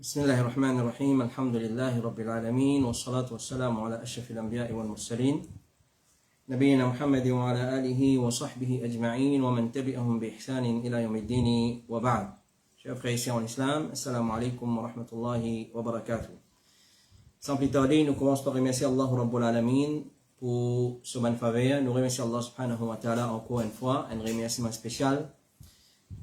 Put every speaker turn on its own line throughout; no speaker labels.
بسم الله الرحمن الرحيم الحمد لله رب العالمين والصلاة والسلام على أشرف الأنبياء والمرسلين نبينا محمد وعلى آله وصحبه أجمعين ومن تبعهم بإحسان إلى يوم الدين وبعد. Chers frères et sœurs en islam, assalamu alaikum wa rahmatullahi wa barakatuh. Sans plus tarder, nous commençons par remercier Allah Rabbul Alamin pour ce bonne faveur. Nous remercions Allah subhanahu wa ta'ala encore une fois, un remerciement spécial.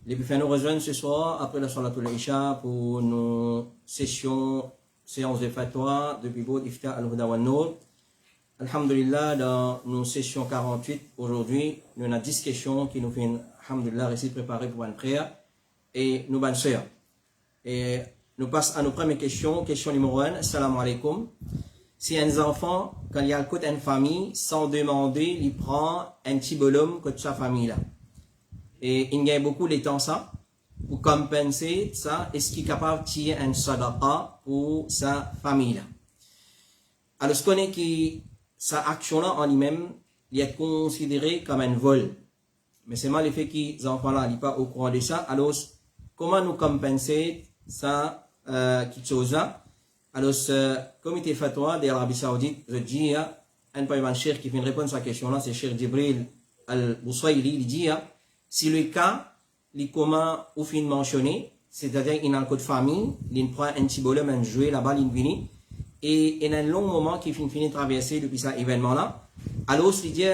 Les bienfaits nous rejoignent ce soir après la Salatul Isha pour nos séances de fatwa depuis Boud Ifta al-Huda wa Nour. Alhamdulillah, dans nos sessions 48, aujourd'hui, nous avons 10 questions qui nous font, alhamdulillah, récit préparé pour une prière et nos bonnes sœurs. Et nous passons à nos premières questions. Question numéro 1, assalamu alaikum. Si un enfant, quand il y a le côté d'une famille, sans demander, il prend un petit bonhomme de sa famille là. Et il gagne beaucoup de temps ça, pour compenser ça, est-ce qu'il est capable de tirer un sadaqa pour sa famille là. Alors, ce qu'on est que sa action là en lui-même, il est considéré comme un vol. Mais c'est mal le fait que les enfants là, ils sont pas au courant de ça. Alors, comment nous compenser ça, quelque chose là? Alors, ce comité fatwa de l'Arabie Saoudite, je dis, un peu un cher qui vient répondre à cette question là, c'est Cheikh Jibril al-Boussaïli, il dit, si le cas, les comment ou fin mentionné, c'est-à-dire il a un code famille, il prend un petit bonhomme, un jouet là-bas, il vient, et il y a un long moment qui finit traverser depuis cet événement-là, alors il dit,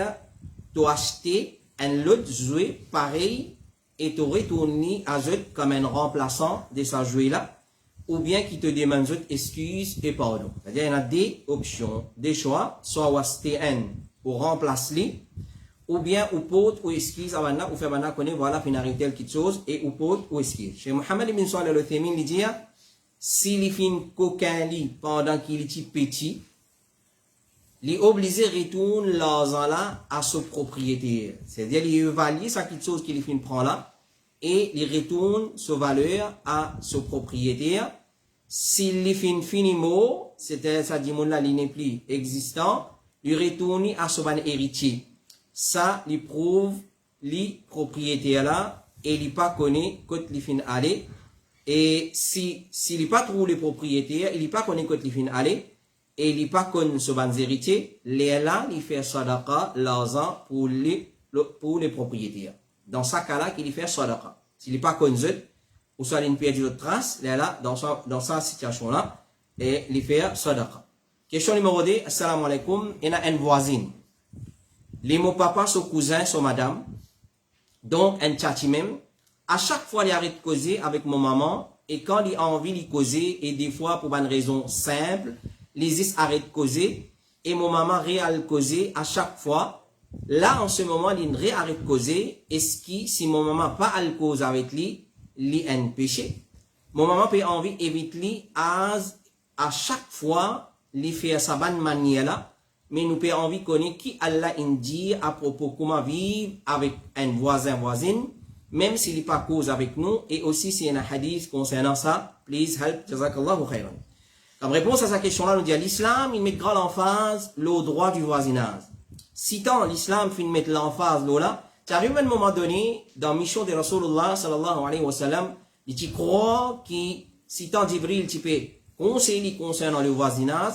tu as acheté un autre jouet pareil et tu retourné à eux comme un remplaçant de ce jouet-là, ou bien qui te demande excuse et pardon. C'est-à-dire il y a des options, des choix, soit tu as acheté un pour remplacer, ou bien ou pote ou excuse avant ou faire maintenant connaître voilà finalité quelque chose et ou pote ou excuse. Chez Mohammed ibn Salih al-Uthaymin il dit s'il fin coquin li pendant qu'il est petit, il obligé retourne l'argent là à son propriétaire. C'est-à-dire il évalue ça quelque chose qu'il fin prend là et il retourne sa valeur à son propriétaire. S'il fin finimo, c'est-à-dire ça dit mon là il n'est plus existant, il retourne à son héritier. Ça, il prouve les propriétaires là et il pas connaît quand il fin aller. Et si il pas trouvé les propriétaires, il pas connaît quand il fin aller et il pas connaît ce ban héritier, là il fait sadaqa l'argent pour les propriétaires. Dans ce cas-là, qu'il fait sadaqa. S'il pas connaît ou soit il perd de trace, là dans sa situation là et il fait sadaqa. Question numéro 2, assalamu alaikum, il y a une voisine. Les mots papa, son cousin, son madame, donc un tchati même, à chaque fois il arrête de causer avec mon maman, et quand il a envie de causer, et des fois pour une raison simple, les arrête de causer, et mon maman réal causer à chaque fois. Là, en ce moment, il réarrête de causer, est-ce que si mon maman pas à cause avec lui, il a un péché? Mon maman peut envie d'éviter à chaque fois, il fait sa bonne manière là, mais nous pouvons envie de connaître qui Allah dit à propos comment vivre avec un voisine, même s'il n'est pas cause avec nous, et aussi s'il y a un hadith concernant ça, please help, jazakallahu khairan. Comme réponse à sa question-là, nous dit l'islam, il met grande l'emphase, le droit du voisinage. Citant l'islam, il met l'emphase, là, ça arrive à un moment donné, dans mission de Rasulullah, sallallahu alayhi wa sallam, il croit que, citant Jibril, tu peux conseiller concernant le voisinage,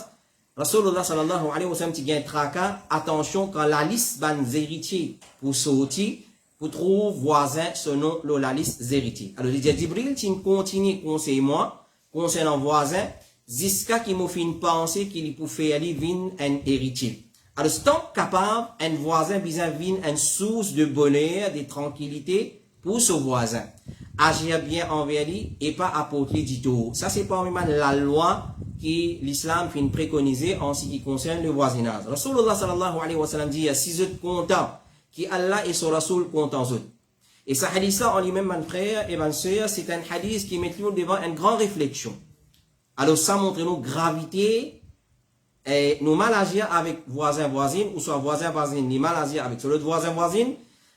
Rasulullah sallallahu alayhi wa sallam ti gen traka, attention quand la liste ban héritiers pour sortir, pour trouver voisin selon la liste héritiers. Alors il dit Jibril ti continue conseiller moi concernant voisin jusqu'à qu'il me fin penser qu'il peut faire aller vin un héritier. Alors c'est tant capable un voisin bizarre vin une source de bonheur, de tranquillité pour ce voisin. Agir bien envers lui et pas apporter du tout. Ça c'est pas vraiment la loi qui l'islam fait préconiser en ce qui concerne le voisinage. Rasulullah sallallahu alayhi wa sallam dit, si vous êtes content, qui Allah et son Rasoul content vous. Et ce hadith-là, en lui-même, mon frère et ma soeur, c'est un hadith qui met nous devant une grande réflexion. Alors ça montre nous gravité, et nous mal agir avec voisin-voisine, ou soit voisin-voisine, ni mal agir avec l'autre voisin-voisine.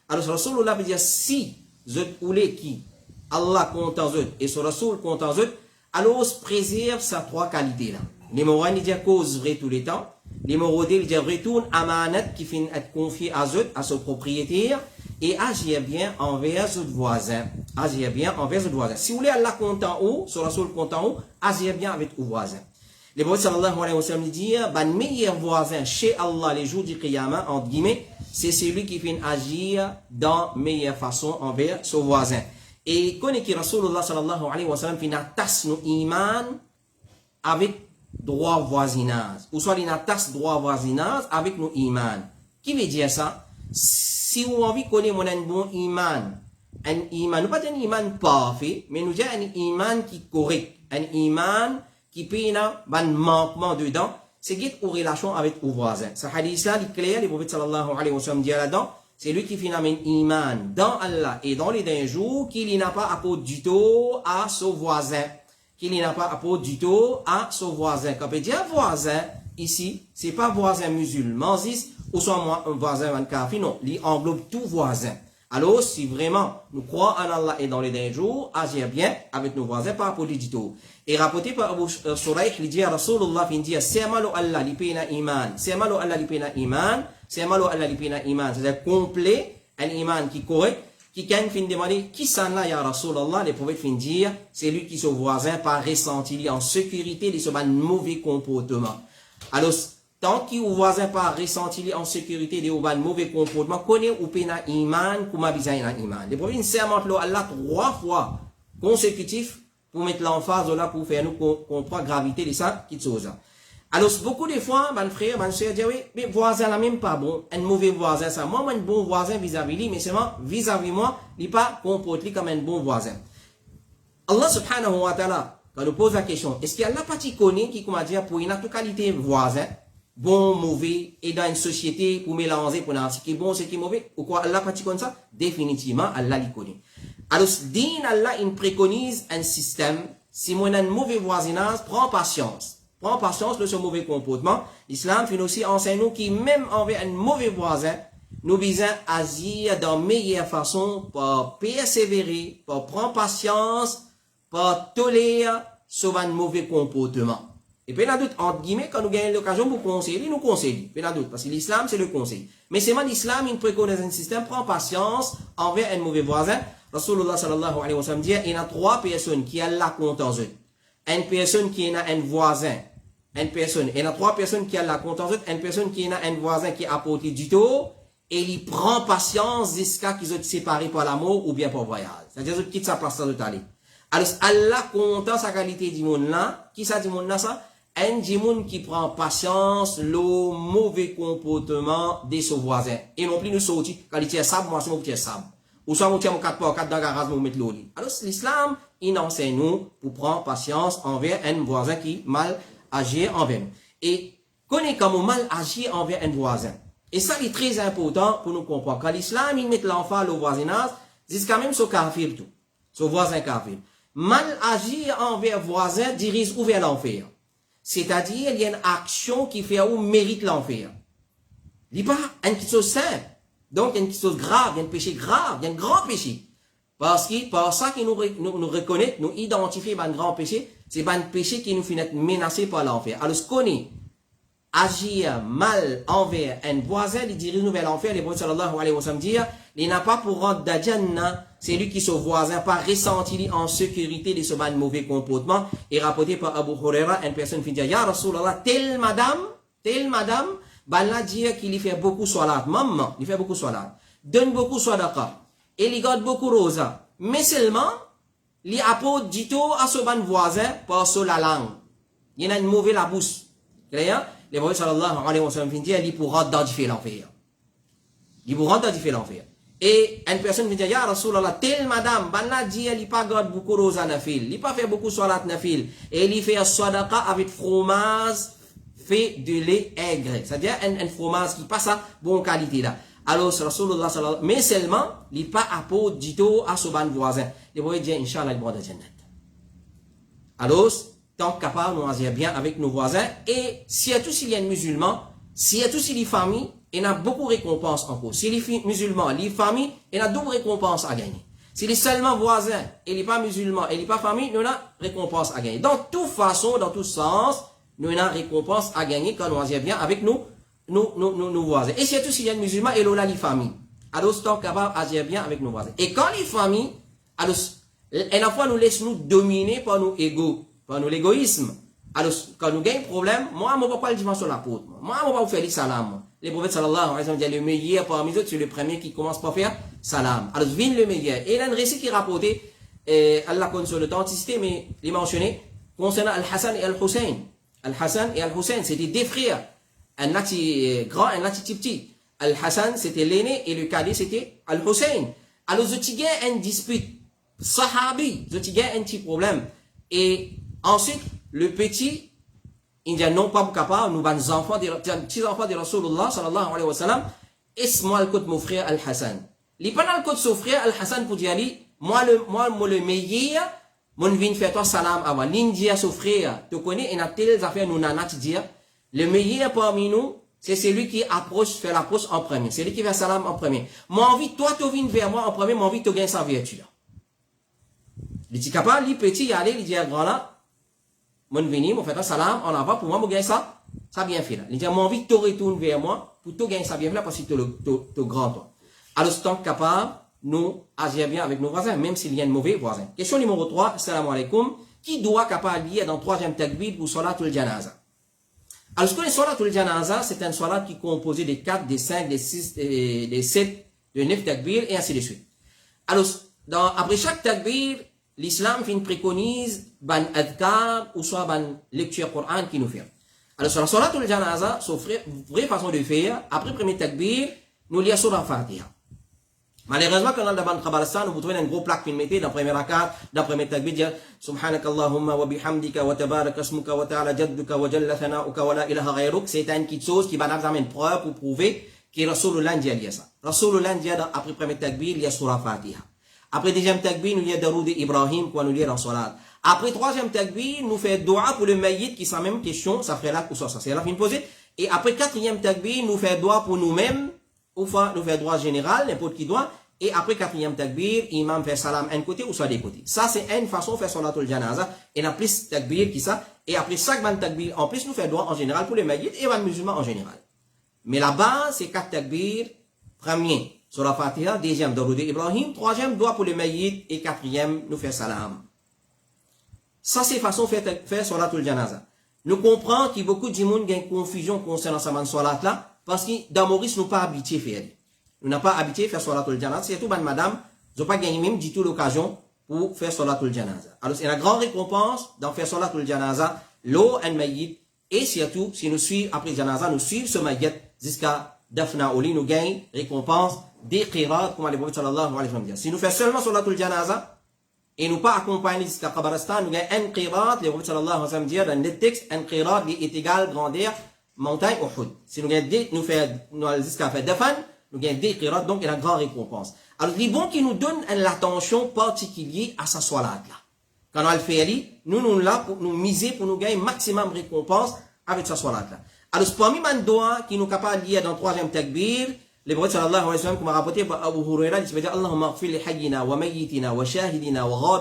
Alors Rasulullah veut dire, si vous voulez qui Allah content vous et son Rasoul content vous, alors, préserve ces trois qualités-là. Numéro 1, il dit cause vrai tous les temps. Numéro 2, il dit retourne amanat qui finit être confié à eux, à son propriétaire. et agir bien envers votre voisin. Agir bien envers votre voisin. Si vous voulez Allah content ou, sur Rasoul content ou, agir bien avec vos voisins. Le prophète sallallahu alayhi wa sallam dit, ben meilleur voisin chez Allah les jours du Qiyamah, entre guillemets, c'est celui qui fait agir dans meilleure façon envers son voisin. Et connaît que Rasulullah sallallahu alayhi wa sallam fait tas nos iman avec droit voisinage. Ou soit il tas droit voisinage avec nos iman. Qui veut dire ça? Si vous avez envie de connaître un bon iman, nous pas un iman parfait, mais nous avons un iman qui est correct, un iman qui peut avoir un manquement dedans, c'est qu'il y a une relation avec vos voisins. Ce hadith-là, il est clair, le prophète sallallahu alayhi wa sallam dit là-dedans, c'est lui qui fait un iman dans Allah et dans les derniers jours, qu'il n'a pas apporté du tout à son voisin. Qu'il n'a pas apporté du tout à son voisin. Quand on dire voisin, ici, c'est pas voisin musulman, ou soit un voisin kafir, non, il englobe tout voisin. Alors, si vraiment nous croyons en Allah et dans les derniers jours, agir bien avec nos voisins par rapport du tout. Et rapporté par Abu Shuraih, il dit à Rasulullah, il dit, c'est malo Allah, li pena iman, c'est malo Allah, li pena iman, c'est malo Allah, li pena iman. C'est-à-dire complet, un iman qui est correct, qui quand fin demander, qui s'en là, ya Rasulullah, les prophètes fin dire, c'est lui qui son voisin par ressenti, en sécurité, de ce mauvais comportement. Alors, tant que vous voisin pas ressenti en sécurité de un mauvais comportement, connaît ou pena iman, comme abisaï na iman. Les prophètes sermentent Allah 3 fois consécutifs pour mettre l'emphase là pour faire nous comprendre la gravité de ça, qui chose. Alors, beaucoup de fois, mon frère, mon soeur, dit oui, mais voisin là même pas bon, un mauvais voisin ça. Moi, un bon voisin vis-à-vis lui, mais seulement vis-à-vis moi, il pas comporte comme un bon voisin. Allah subhanahu wa ta'ala, quand nous pose la question, est-ce qu'il y a la partie connue qui, comment dire, pour une autre qualité voisin, bon, mauvais, et dans une société pour mélanger, pour ce qui est bon, ce qui est mauvais, ou quoi, Allah partie comme ça? Définitivement, Allah l'y connaît. Alors, din Allah, il préconise un système, si moi, un mauvais voisinage, prends patience. Prends patience de ce mauvais comportement. L'islam fait aussi enseigner nous qui, même envers un mauvais voisin, nous visons à agir dans meilleure façon pour persévérer, pour prendre patience, pour tolérer ce mauvais comportement. Et puis, il y a d'autres, entre guillemets, quand nous gagnons l'occasion pour conseiller, nous conseillons. Il y a d'autres, parce que l'islam, c'est le conseil. Mais c'est moi, l'islam, il préconise un système, prend patience envers un mauvais voisin. Rasulullah sallallahu alayhi wa sallam dit, il y a 3 personnes qui ont la compte en eux. Une personne qui a un voisin, une personne, il y a 3 personnes qui ont la compte en eux, une personne qui a un voisin qui a apporté du tout, et il prend patience jusqu'à qu'ils soient séparés par l'amour ou bien par voyage. C'est-à-dire qu'ils quittent sa place de aller. Alors, Allah compte sa qualité du monde là, qui ça du monde là, ça? Un monde qui prend patience, le mauvais comportement de son voisin. Et non plus nous sortir, quand il tient sable, moi, c'est mon petit sable. Ou soit, on tient mon 4x4 dans la garage, on met l'eau. Alors, l'islam, il enseigne nous pour prendre patience envers un voisin qui mal agit envers nous. Et connaît comment mal agir envers un voisin. Et ça, c'est très important pour nous comprendre. Quand l'islam, il met l'enfant au voisinage, c'est quand même son kafir tout. Son voisin kafir. Mal agir envers voisin dirige vers l'enfer. C'est-à-dire, il y a une action qui fait ou mérite l'enfer. Il n'y a pas une chose simple. Donc, il y a une chose grave, il y a un péché grave, il y a un grand péché. Parce que, par ça qu'il nous reconnaît, nous identifie un grand péché, c'est un péché qui nous fait être menacé par l'enfer. Alors, ce qu'on est, agir mal envers un voisin, il dirige nous vers l'enfer, les prophètes sallallahu alayhi wa sallam dire, il n'a pas pour rentrer dans Jannah, c'est lui qui son voisin, pas ressenti en sécurité de ce mauvais comportement, et rapporté par Abu Huraira, une personne qui dit, ya Rasulallah, telle madame, ben là dire qu'il y fait beaucoup salat, maman, il fait beaucoup salat, donne beaucoup sadaqa, et il garde beaucoup rosa, mais seulement, il apporte du tout à ce voisin par sur la langue. Il y a une mauvaise la bouche. Clair? Les prophètes sallallahu alayhi wa sallam dit, il pourra identifier l'enfer. Il pourra identifier l'enfer. Et une personne qui dit, ya Rasulallah, telle madame, ben là dit, il pas garde beaucoup rosa nafil, il pas fait beaucoup salat nafil, et il fait sadaqa avec fromage fait de lait aigre. C'est-à-dire un fromage qui passe à bonne qualité là. Alors, Rasulullah sallallahu mais seulement, il pas apporte du tout à ce bon voisin. Les prophètes disent, Inch'Allah, il boit de Jannat. Alors, tant capable, nous agir bien avec nos voisins, et surtout s'il y a un musulman, surtout s'il y a une famille, il y a beaucoup de récompenses encore. S'il y a un musulman, il y a une famille, il y a double récompense à gagner. S'il est seulement voisin, et il n'est pas musulman, et il n'est pas famille, nous avons récompense à gagner. Dans toute façon, dans tout sens, nous avons récompense à gagner quand nous agir bien avec nos voisins. Et surtout s'il y a un musulman, et là, la famille. alors sont capables d'agir bien avec nos voisins. Et quand les familles, alors, et la fois nous laissons nous dominer par nos égos, par nos l'égoïsme. Alors, quand nous gagnons un problème, moi, je ne vais pas le dire sur la porte. Moi, je ne vais pas vous faire le salam. Les prophètes sallallahu alayhi wa sallam disent le meilleur parmi eux, c'est le premier qui commence par faire salam. Alors, vient le meilleur. Et il y a un récit qui est rapporté, Allah compte sur l'authenticité, mais il est mentionné, concernant Al-Hassan et Al-Hussein. Al-Hassan et Al-Hussein, c'était deux frères. Un là grand, un là petit. Al-Hassan, c'était l'aîné, et le cadet, c'était Al-Hussein. Alors, il y a une dispute. Sahabi, il y a un petit problème. Et ensuite, le petit, il dit non pas capable, nous petits enfants de Rasulullah sallallahu alayhi wa sallam, est-ce côté mon frère Al-Hassan. Il pas dans le côté son frère Al-Hassan pour dire, moi le meilleur, mon vin fait toi salam avant. L'India son frère, tu connais, et a telles affaires nous nana te dire, le meilleur parmi nous, c'est celui qui fait l'approche en premier. C'est lui qui fait salam en premier. Moi envie, toi tu viens vers moi en premier, moi envie de gagner sa vertu là. Il dit capable, il petit, il allait, il dit à grand là, mon venu, mon fait un salam, en avant, pour moi, mon gagner ça bien fait là. Il dit, mon envie, tu retournes vers moi, pour te gagner ça bien fait là, parce que tu es grand toi. Alors, c'est capable, nous agir bien avec nos voisins, même s'il y a un mauvais voisin. Question numéro 3, salam alaikum, qui doit capable lier dans le troisième takbir pour salatul janaza? Alors, ce que les salatul janaza, c'est un salat qui est composé des 4, des 5, des 6, des 7, des 9 takbir, et ainsi de suite. Alors, après chaque takbir, l'islam préconise ban adkar ou soit ban lecture Coran qui nous fait. Alors sur la salatul janaza, c'est vraie façon de faire. Après le premier takbir, nous lisons sur la Fatiha. Malheureusement, quand on a dans le Khabaristan, nous trouvons un gros plaque qui mettait dans le premier rakat, dans le premier takbir, dire Subhanakallahumma wa bihamdika wa tabarak asmuka wa ta'ala jadduka wa jalla thana'uka wa la ilaha ghayruk. C'est une petite chose qui va nous amener une preuve pour prouver que Rasulullah dit ça. Rasulullah dit après le premier takbir, il y a sur la Fatiha. Après deuxième takbir, nous y a Daroud Ibrahim, quoi nous lire en salat. Après troisième takbir, nous fait doua pour le maït qui est la même question, ça ferait là ou ça, c'est la fin posée. Et après quatrième takbir, nous fait doua pour nous-mêmes, ou enfin, nous fait doua général, n'importe qui doit. Et après quatrième takbir, imam fait salam un côté ou soit des côtés. Ça, c'est une façon de faire salatul janaza. Et la plus takbir qui ça. Et après chaque ban takbir, en plus, nous fait doua en général pour les maït et les musulmans en général. Mais la base, c'est 4 takbir, premier. Sur la Fatiha, deuxième, Daroud Ibrahim, troisième, doigt pour les maïs, et quatrième, nous fait salam. Ça, c'est façon de faire salatul janaza. Nous comprenons qu'il y a beaucoup de gens qui ont une confusion concernant ce salat là, parce que dans Maurice, nous n'avons pas habitué à faire. Nous n'avons pas habitué à faire salatul janaza. C'est tout, madame, nous n'avons pas gagné même du tout l'occasion pour faire salatul janaza. Alors, c'est une grande récompense d'en faire salatul janaza, l'eau, un maïs, et surtout, si nous suivons, après janaza, nous suivons ce maïs jusqu'à Dafna Oli, nous gagnons récompense des qirats, comme les prophètes sallallahu alayhi wa sallam disent. Si nous faisons seulement salatul janaza, et nous pas accompagner jusqu'à Qabaristan, nous gagnons un qirat, les prophètes sallallahu alayhi wa sallam disent, dans le texte, un qirat est égal grandeur, montagne Uhud. Si nous gagnons nous faisons jusqu'à faire Dafan, nous gagnons des qirats, donc il y a une grande récompense. Alors, les bons qui nous donnent l'attention particulière à sa salat là. Quand on le fait, nous là pour nous miser, pour nous gagner maximum récompense avec sa salat là. Alors, parmi les doigts qui nous capables de lire dans le troisième takbir, les prophètes sallallahu alayhi wa sallam, comme a rapporté par Abu Huraira, il se dit Allahumma aghfir li hayyina wa mayyitina wa shahidina wa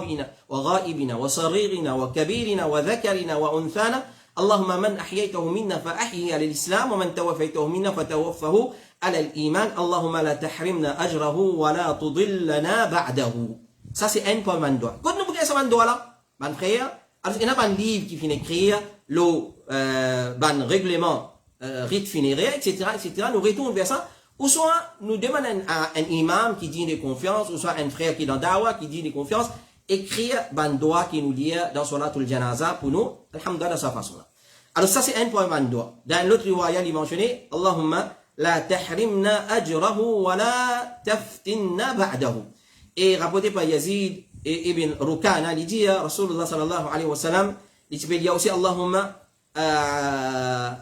ghaibina wa saririna wa kabirina wa dhakarina wa unthana. Allahumma man ahyaytahu minna fa ahyihi ala l'islam wa man tawaffaytahu minna fa tawaffahu ala l'iman. Allahumma la tahrimna ajrahu wa la tudillana ba'dahu. Ça, c'est un point de doigt. Quand nous voulons ce doigt là, mon frère, alors il y a un livre qui finit d'écrire, le règlement, rite funéraire, etc., nous retournons vers ça. Ou soit, nous demandons à un imam qui dit de confiance, ou soit un frère qui est dans Dawa, qui dit de confiance, écrire ban doigt qui nous lit dans salatul janaza pour nous, alhamdulillah, de sa façon-là. Alors ça, c'est un point ban doigt. Dans l'autre riwaya, il mentionné, Allahumma la tahrimna ajrahu wa la taftinna ba'dahu. Et rapporté par Yazid et Ibn Rukana, il dit, Rasulullah sallallahu alayhi wa sallam, il dit aussi, Allahumma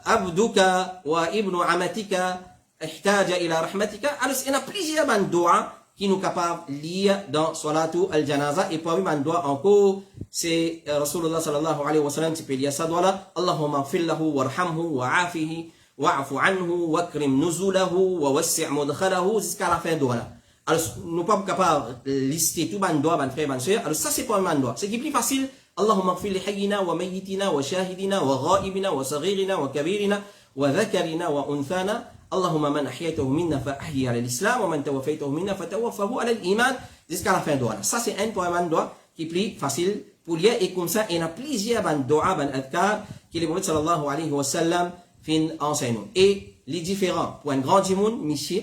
abduka wa ibnu amatika ihtaja ila rahmatika. Alors, il y a plusieurs doigts qui nous capables de lire dans Salatu al-Janaza. Et parmi les doigts encore, c'est Rasulullah sallallahu alayhi wa sallam qui peut lire ça doigt là. Allahumma fil lahu warhamhu wa'afihi wa'afu anhu wakrim nuzulahu wa wassi' mudkhalahu jusqu'à la fin doigt là. Alors, nous ne sommes pas capables de lister tous les doigts, mes frères, mes soeurs. Alors, ça, c'est pas un doigt. Ce qui est plus facile, Allahumma ighfir li hayyina wa mayyitina wa shahidina wa ghaibina wa saghirina wa kabirina wa dhakarina wa unthana. Allahumma man ahyaytahu minna fa ahyi ala l'islam, wa man tawaffaytahu minna fa tawaffahu ala l'iman, jusqu'à la fin de doa. Ça, c'est un poème de doa qui est plus facile pour lire, et comme ça, il y a plusieurs ban doa, ban adkar, que le prophète sallallahu alayhi wa sallam fin enseigne. Et les différents, pour un grand dimoun, monsieur,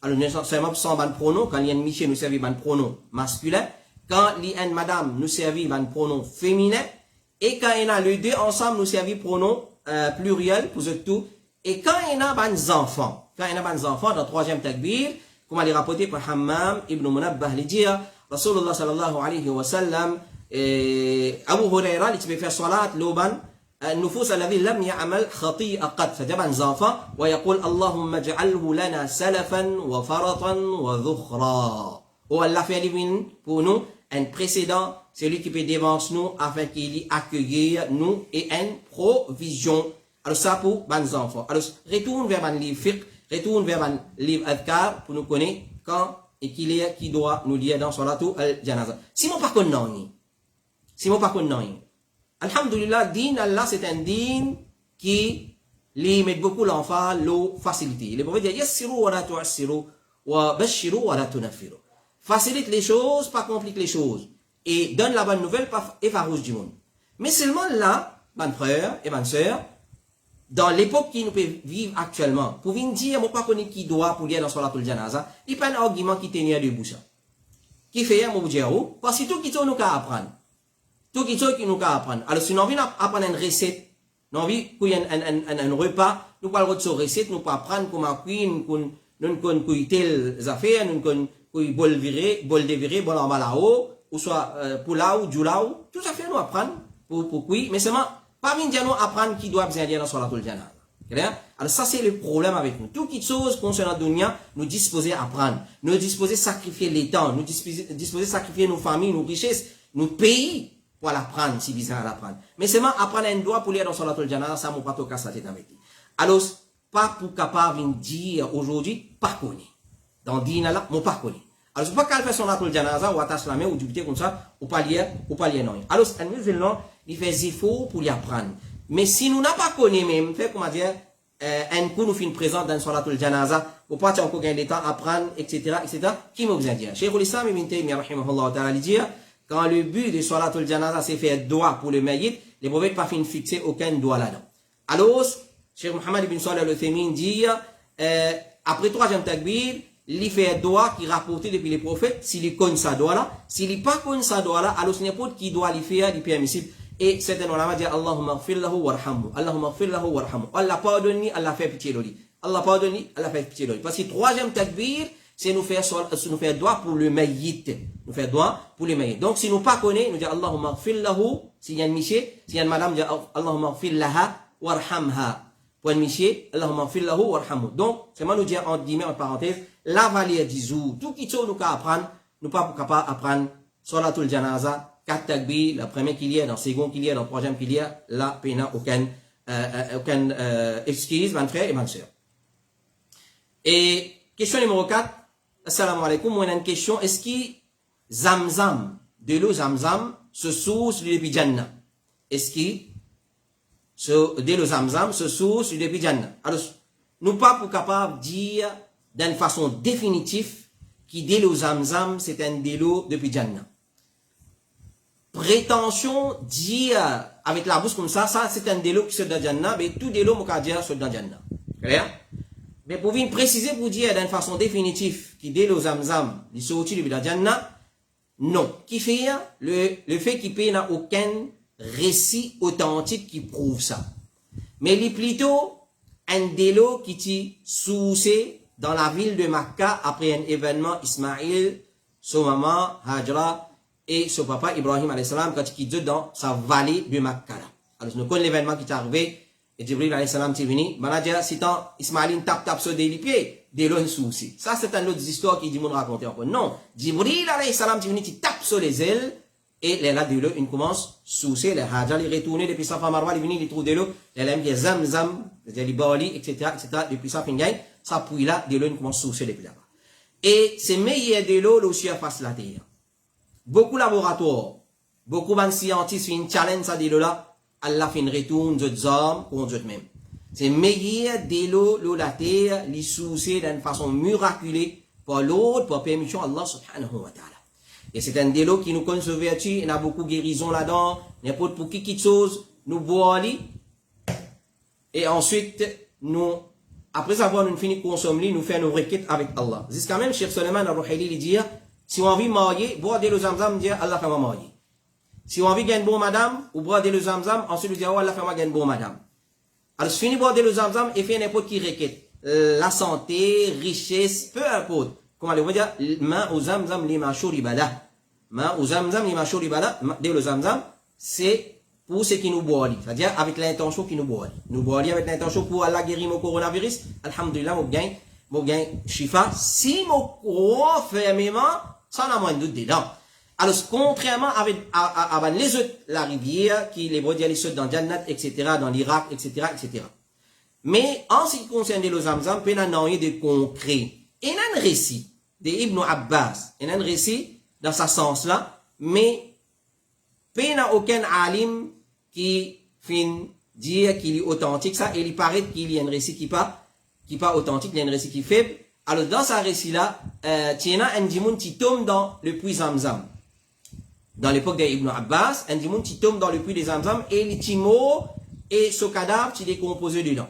alors nous sommes sans ban pronom, quand il y a un monsieur, nous servons ban pronom masculin, quand il y a une madame, nous servons ban pronom féminin, et quand il y a les deux ensemble, nous servons pronom pluriel pour tout. Et quand il y a des enfants, dans le troisième takbir, comme il est rapporté par Hammam ibn Munabbah, il dit, Rasulullah sallallahu alayhi wa sallam, Abu Huraira, il fait salat, l'oban, النفوس الذي لم يعمل خطيئة قد فجبا زافا ويقول اللهم اجعله لنا سلفا وفرطا وذخرا. Ou Allah fait pour nous un précédent, celui qui peut dévancer nous afin qu'il y accueille nous et une provision. Alors ça pour les enfants. Alors retourne vers un livre fiqh, retourne vers un livre adkar pour nous connaître quand et qui doit nous lier dans Salatul al-Janaza. Si mon pas connais, Alhamdulillah, din Allah c'est un din qui limite beaucoup l'enfant, l'eau facilité. Le prophète dit yassiru wa la tu'assiru wa bashiru wa la tunaffiru. Facilite les choses, pas complique les choses, et donne la bonne nouvelle, pas effarouche du monde. Mais seulement là, mes frères et mes sœurs, dans l'époque qui nous peut vivre actuellement, pour venir dire, moi pas connais qui doit pour dire dans Salatul Janaza, il n'y a pas un argument qui tenait de bouche. Qui fait un mot parce que tout qui nous qu'à apprendre. Tout qui nous qu'à apprendre. Alors si nous envie d'apprendre une recette, nous envie qu'il y ait un repas, nous parlons de cette recette, nous pas apprendre comment cuire, nous connaissons telles affaires, nous connaissons bol de viré, bol en malao, ou soit poulaou, djoulaou, tout ça fait nous apprendre pour cuire, mais seulement pas venir nous apprendre qui doit bien dire dans Salatul Janaza. Alors ça c'est le problème avec nous. Toutes les choses concernant la dunya, nous disposer à apprendre, nous disposer à sacrifier les temps, nous disposer à sacrifier nos familles, nos richesses, nos pays pour l'apprendre si besoin à l'apprendre. Mais seulement apprendre un doigt pour lire dans Salatul Janaza, ça m'a pas tout cassé la tête avec lui. Alors pas pour capable de dire aujourd'hui pas connaître. Dans dîner là, mon pas connaît. Alors c'est pas qu'elle fait son Salatul Janaza ou attache la main ou débuter comme ça, ou pas lire non. Alors un musulman il fait des efforts pour y apprendre. Mais si nous n'a pas connu même, fait comment dire, un coup nous fin présent dans Salatul Janaza, ou pas encore gagner des temps à apprendre, etc., qui m'a besoin de dire. Cheikh al-Islam ibn Taymiyyah rahimahullah ta'ala dit, quand le but de Salatul Janaza c'est faire doigt pour le mayyit, les prophètes pas fin fixer aucun doigt là-dedans. Alors, Cheikh Mohammed ibn Salih al-Uthaymin dit, après troisième takbir, il fait doigt qui rapporté depuis les prophètes, s'il y connaît sa doigt là, s'il n'y pas connaît sa doigt là, alors ce n'est pas qui doit lui faire, il est permissible. Et certains ulama disent Allahumma ighfir lahu warhamhu. Allahumma ighfir lahu warhamhu. Allah pardonne, Allah fait pitié de lui. Allah pardonne, Allah fait pitié de lui. Parce que troisième takbir, c'est nous faire doigt pour le mayyit. Nous faire doigt pour le mayyit. Donc si nous pas connaissons, nous disons Allahumma ighfir lahu. S'il y a un monsieur, s'il y a une madame, nous disons Allahumma ighfir laha warhamha. Pour un monsieur, Allahumma ighfir lahu warhamhu. Donc, c'est moi nous dire entre guillemets, en parenthèse, la valeur du jour. Tout qui nous qu'à apprendre, nous pas capable d'apprendre Salatul Janaza. 4 takbir, la première qu'il y a, dans le second qu'il y a, dans le troisième qu'il y a, là, il n'y a aucune excuse, mon frère et ma soeur. Et question numéro 4, assalamu alaikum, moi, on a une question, est-ce que Zamzam, de l'eau Zamzam, se source du début Jannah? Est-ce que de l'eau Zamzam se source du début Jannah? Alors, nous pas pour capable de dire d'une façon définitive que de l'eau Zamzam, c'est un de l'eau depuis Jannah. Prétention dire avec la bouche comme ça c'est un délo qui se dans Jannah, mais tout délo mon dire se dans Jannah. Clair? Mais pour venir préciser pour dire d'une façon définitive qui délo Zamzam, il sorti de la Jannah, non. Qui fait le fait qu'il n'y a aucun récit authentique qui prouve ça. Mais il est plutôt un délo qui est sourcé dans la ville de Makkah après un événement Ismaïl, son maman Hajra et son papa Ibrahim a.s. quand il quitte dans sa vallée de Makkah. Alors nous connaissons l'événement qui est arrivé, et Jibril a.s. est venu, manager, si tant Ismaïl tape sur des pieds, des lois soucis. Ça c'est une autre histoire qui dit mon raconter encore. Non, Jibril a.s. est venu, il tape sur les ailes, et les là de l'eau, il commence soucis, les Hajar, il retourne depuis sa femme Marwa, il vient, il trouve de l'eau, les lames qui est Zamzam, les Bali, etc., depuis sa fingaille, ça puis là, de l'eau, il commence soucis depuis là-bas. Et c'est meilleur de l'eau, aussi à face la terre. Beaucoup de laboratoires, beaucoup de scientifiques font une challenge à dire là, Allah fait une retourne de hommes contre eux-mêmes. C'est meilleur de l'eau, la terre, les soucis d'une façon miraculeuse par l'autre, par permission Allah subhanahu wa ta'ala. Et c'est un délo qui nous convertit, il y a beaucoup de guérison là-dedans, n'importe pour qui chose, nous boire, et ensuite, nous, après avoir nous fini de consommer, nous faire nos requêtes avec Allah. Jusqu'à même, Cheikh Suleiman al-Ruhaili, il dit, si on a envie de marier, boire de l'eau zamzam, dire Allah fait moi marier. Si on a envie de gagner bon madame, ou boire de l'eau zamzam, ensuite, dire Allah fait moi gagner bon madame. Alors, si fini de boire de l'eau zamzam, et faire n'importe qui requête. La santé, richesse, peu importe. Comment on va dire, ma ou zamzam lima shuribala. Ma ou zamzam lima shuribala, de l'eau zamzam, c'est pour ce qui nous boit. C'est-à-dire avec l'intention qui nous boit. Nous boit avec l'intention pour Allah guérir mon coronavirus. Alhamdulillah, mon gain, shifa. Si mon croit fermement, ça n'a moins de doute dedans. Alors, contrairement avec les autres, la rivière, qui les brodis, les autres dans Jannat, etc., dans l'Irak, etc., etc. Mais, en ce qui concerne l'eau zamzam, il y a de concret. Il y a un récit d'Ibn Abbas. Il y a un récit dans ce sens-là, mais il n'y a aucun alim qui fin dire qu'il est authentique, ça, et il paraît qu'il y a un récit qui pas authentique, il y a un récit qui est faible. Alors, dans ce récit-là, il y a un dimoun qui tombe dans le puits Zamzam. Dans l'époque d'Ibn Abbas, un dimoun qui tombe dans le puits des Zamzam, et il est mort, et ce cadavre, il est décomposé dedans.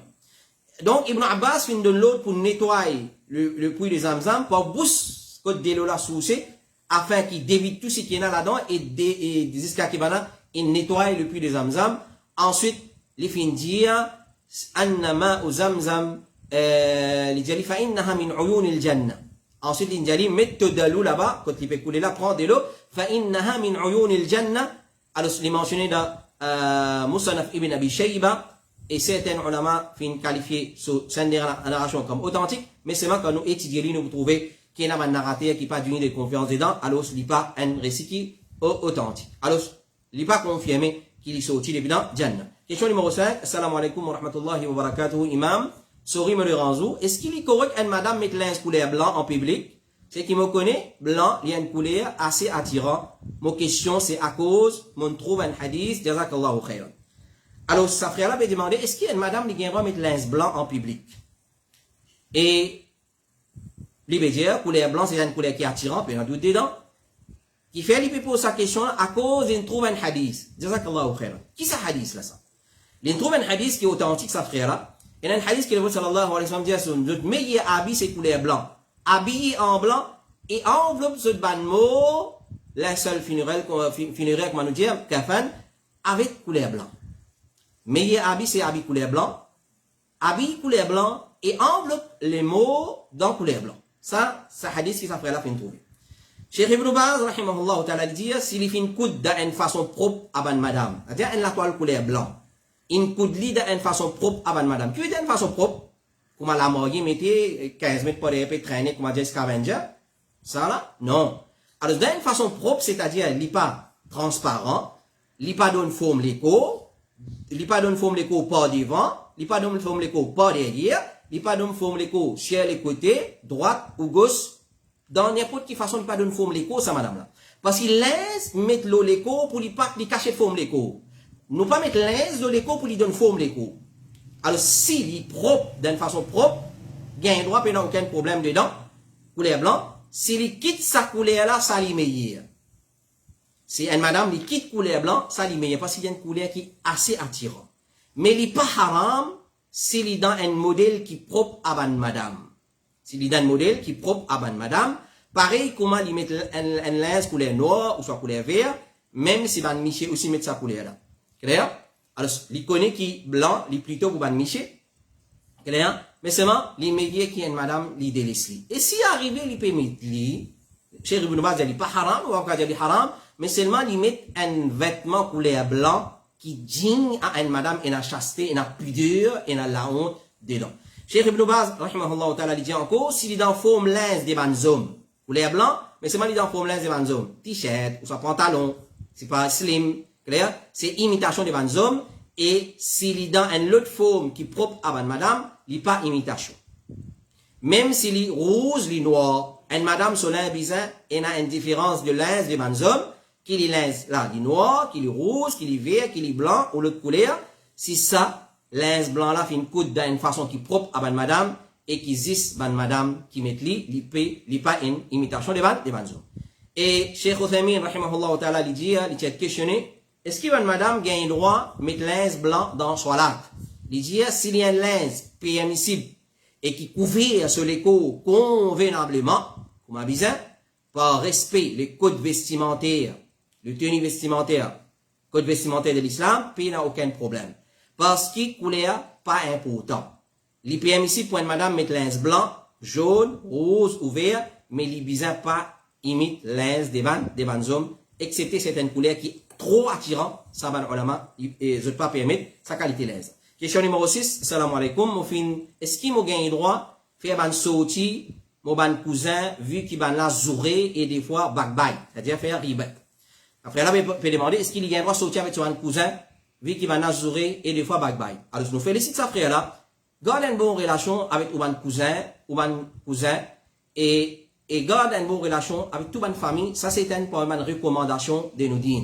Donc, Ibn Abbas fin de l'autre pour nettoyer le puits des Zamzam, pour booster côté de l'eau là soucé, afin qu'il dévide tout ce qui est là-dedans, et jusqu'à qu'il il nettoie le puits des Zamzam. Ensuite, il fin dire, annama ou Zamzam, il dit, fa innaha min uyun il jannah. Ensuite, il dit, mette de l'eau là-bas, quand il peut couler là, prends de l'eau, fa innaha min uyun il jannah. Alors, il est mentionné dans Musannaf ibn Abi Shayba, et certains ulama fin qualifié cette narration comme authentique, mais c'est moi quand nous étudions, nous trouvons qu'il y a un narrateur qui n'a pas d'unité de confiance dedans, alors ce n'est pas un récit qui est authentique. Alors, il n'est pas confirmé qu'il est sorti d'évident Jannah. Question numéro 5. Assalamu alaikum wa rahmatullahi wa barakatuh. Imam, Sori me le ranzou. Est-ce qu'il est correct une madame met linge couleur blanc en public? C'est qui me connaît, blanc, il y a une couleur assez attirant. Mon question, c'est à cause, on trouve un hadith, jazakallahu khayran. Alors, sa frère-là m'a demandé, est-ce qu'il y a une madame qui a mettre linge blanc en public? Et, l'ibédière, couleur blanc, c'est une couleur qui est attirante, puis il y a un doute dedans. Qui fait, il pose sa question à cause, il trouve un hadith. Jazakallahu khairan. Qui c'est hadith là, ça? Il trouve un hadith qui est authentique, sa frère-là. Il y a un hadith qui le sallallahu alayhi wa sallam dit à son notre meilleur habit, c'est couleur blanc. Habillé en blanc, et enveloppe ce ban mot, la seule funéraire qu'on nous dit, kafan, avec couleur blanc. Meilleur habit, c'est habit couleur blanc. Habit couleur blanc, et enveloppe les mots dans couleur blanc. Ça, c'est hadith qui sa frère-là fait trouver. Cheikh Ibn Baz, rahimahullah ta'ala, dit, s'il fait une coude d'une façon propre à ban madame, c'est-à-dire une la toile couleur blanc, une coude li d'une façon propre à ban madame, tu veux dire une façon propre, comme la mariée mettait 15 mètres pour les traîner, comme dit scavenger, ça là, non. Alors, d'une façon propre, c'est-à-dire, il n'est pas transparent, il n'est pas d'une forme l'écho, il n'est pas d'une forme l'écho par devant, il n'est pas d'une forme l'écho par derrière, il n'est pas d'une forme l'écho sur les côtés, droite ou gauche, dans n'importe quelle façon, il n'y a pas de forme l'écho, ça, madame, là. Parce qu'il laisse mettre l'eau l'écho pour lui pas, lui cacher forme l'écho. Nous pas mettre l'aise de l'écho pour lui donner forme l'écho. Alors, s'il est propre, d'une façon propre, il y a un droit, il n'y a aucun problème dedans, couleur blanc. S'il quitte sa couleur là, ça lui meilleur. Si une madame, il quitte couleur blanc, ça lui meilleur, parce qu'il y a une couleur qui est assez attirante. Mais il n'est pas haram, s'il est dans un modèle qui est propre à une madame. S'il est dans un modèle qui est propre à une madame, pareil, comment il met un linge couleur noire ou soit couleur vert, même si Ban Miché aussi met sa couleur là. Clair? Alors, il connaît qui est blanc, il est plutôt pour Ban Miché. Clair? Mais seulement, il met qui est une madame, il délaisse. Et si arrivé, il peut mettre lui, Cheikh Ibn Baz, il dit pas haram, ou encore il dit haram, mais seulement il met un vêtement couleur blanc qui digne à une madame, et la chasteté, et la pudeur, et la honte dedans. Cheikh Ibn Baz, rahimahullah ta'ala, il dit encore, s'il est dans forme linge des bans hommes, couleur blanc, mais seulement il est dans forme linge des bans hommes, t-shirt, ou soit pantalon, c'est pas slim, clair, c'est imitation des bans hommes, et s'il est dans une autre forme qui est propre à ban madame, il n'est pas imitation. Même s'il est rouge, il est noir, une madame sur l'un bizarre, il y a une différence de linge des bans hommes, qu'il est linge là, il est noir, qu'il est rouge, qu'il est vert, qu'il est blanc, ou l'autre couleur, c'est ça, linge blanc là, fin coudre d'une façon qui propre à ban madame, et qui zis ban madame qui met li pas une imitation de ban hommes. Et Cheikh Othaymin, rahimahullah ta'ala, il dit, il a questionné, est-ce que ban madame gagne le droit de mettre linge blanc dans son lac? Il dit, s'il y a un linge permissible, et qui couvre sur les corps convenablement, comme a besoin, par respect les codes vestimentaires, le tenue vestimentaire, code vestimentaire de l'islam, puis il n'y a aucun problème. Parce qu'il couleur pas important. Les permissible pour une madame mettre linge blanc, jaune, rose ou vert, mais les besoin pas imite linge des ban hommes, excepté certaines couleurs qui sont trop attirant, ça va ulama, et je ne pas permettre sa qualité linge. Question numéro 6, salam alaikum, est-ce qu'il m'a gagné droit faire ban sorti, mon ban cousin, vu qu'il ban la zouré et des fois backbite, c'est-à-dire faire ribat. Après là, on peut demander, est-ce qu'il y a droit sortir avec son cousin, vu qu'il ban la zouré et des fois backbite. Alors, nous félicite ça frère là, garde une bonne relation avec mon cousin, et garde une bonne relation avec toute bonne famille, ça c'est une recommandation de nous dire.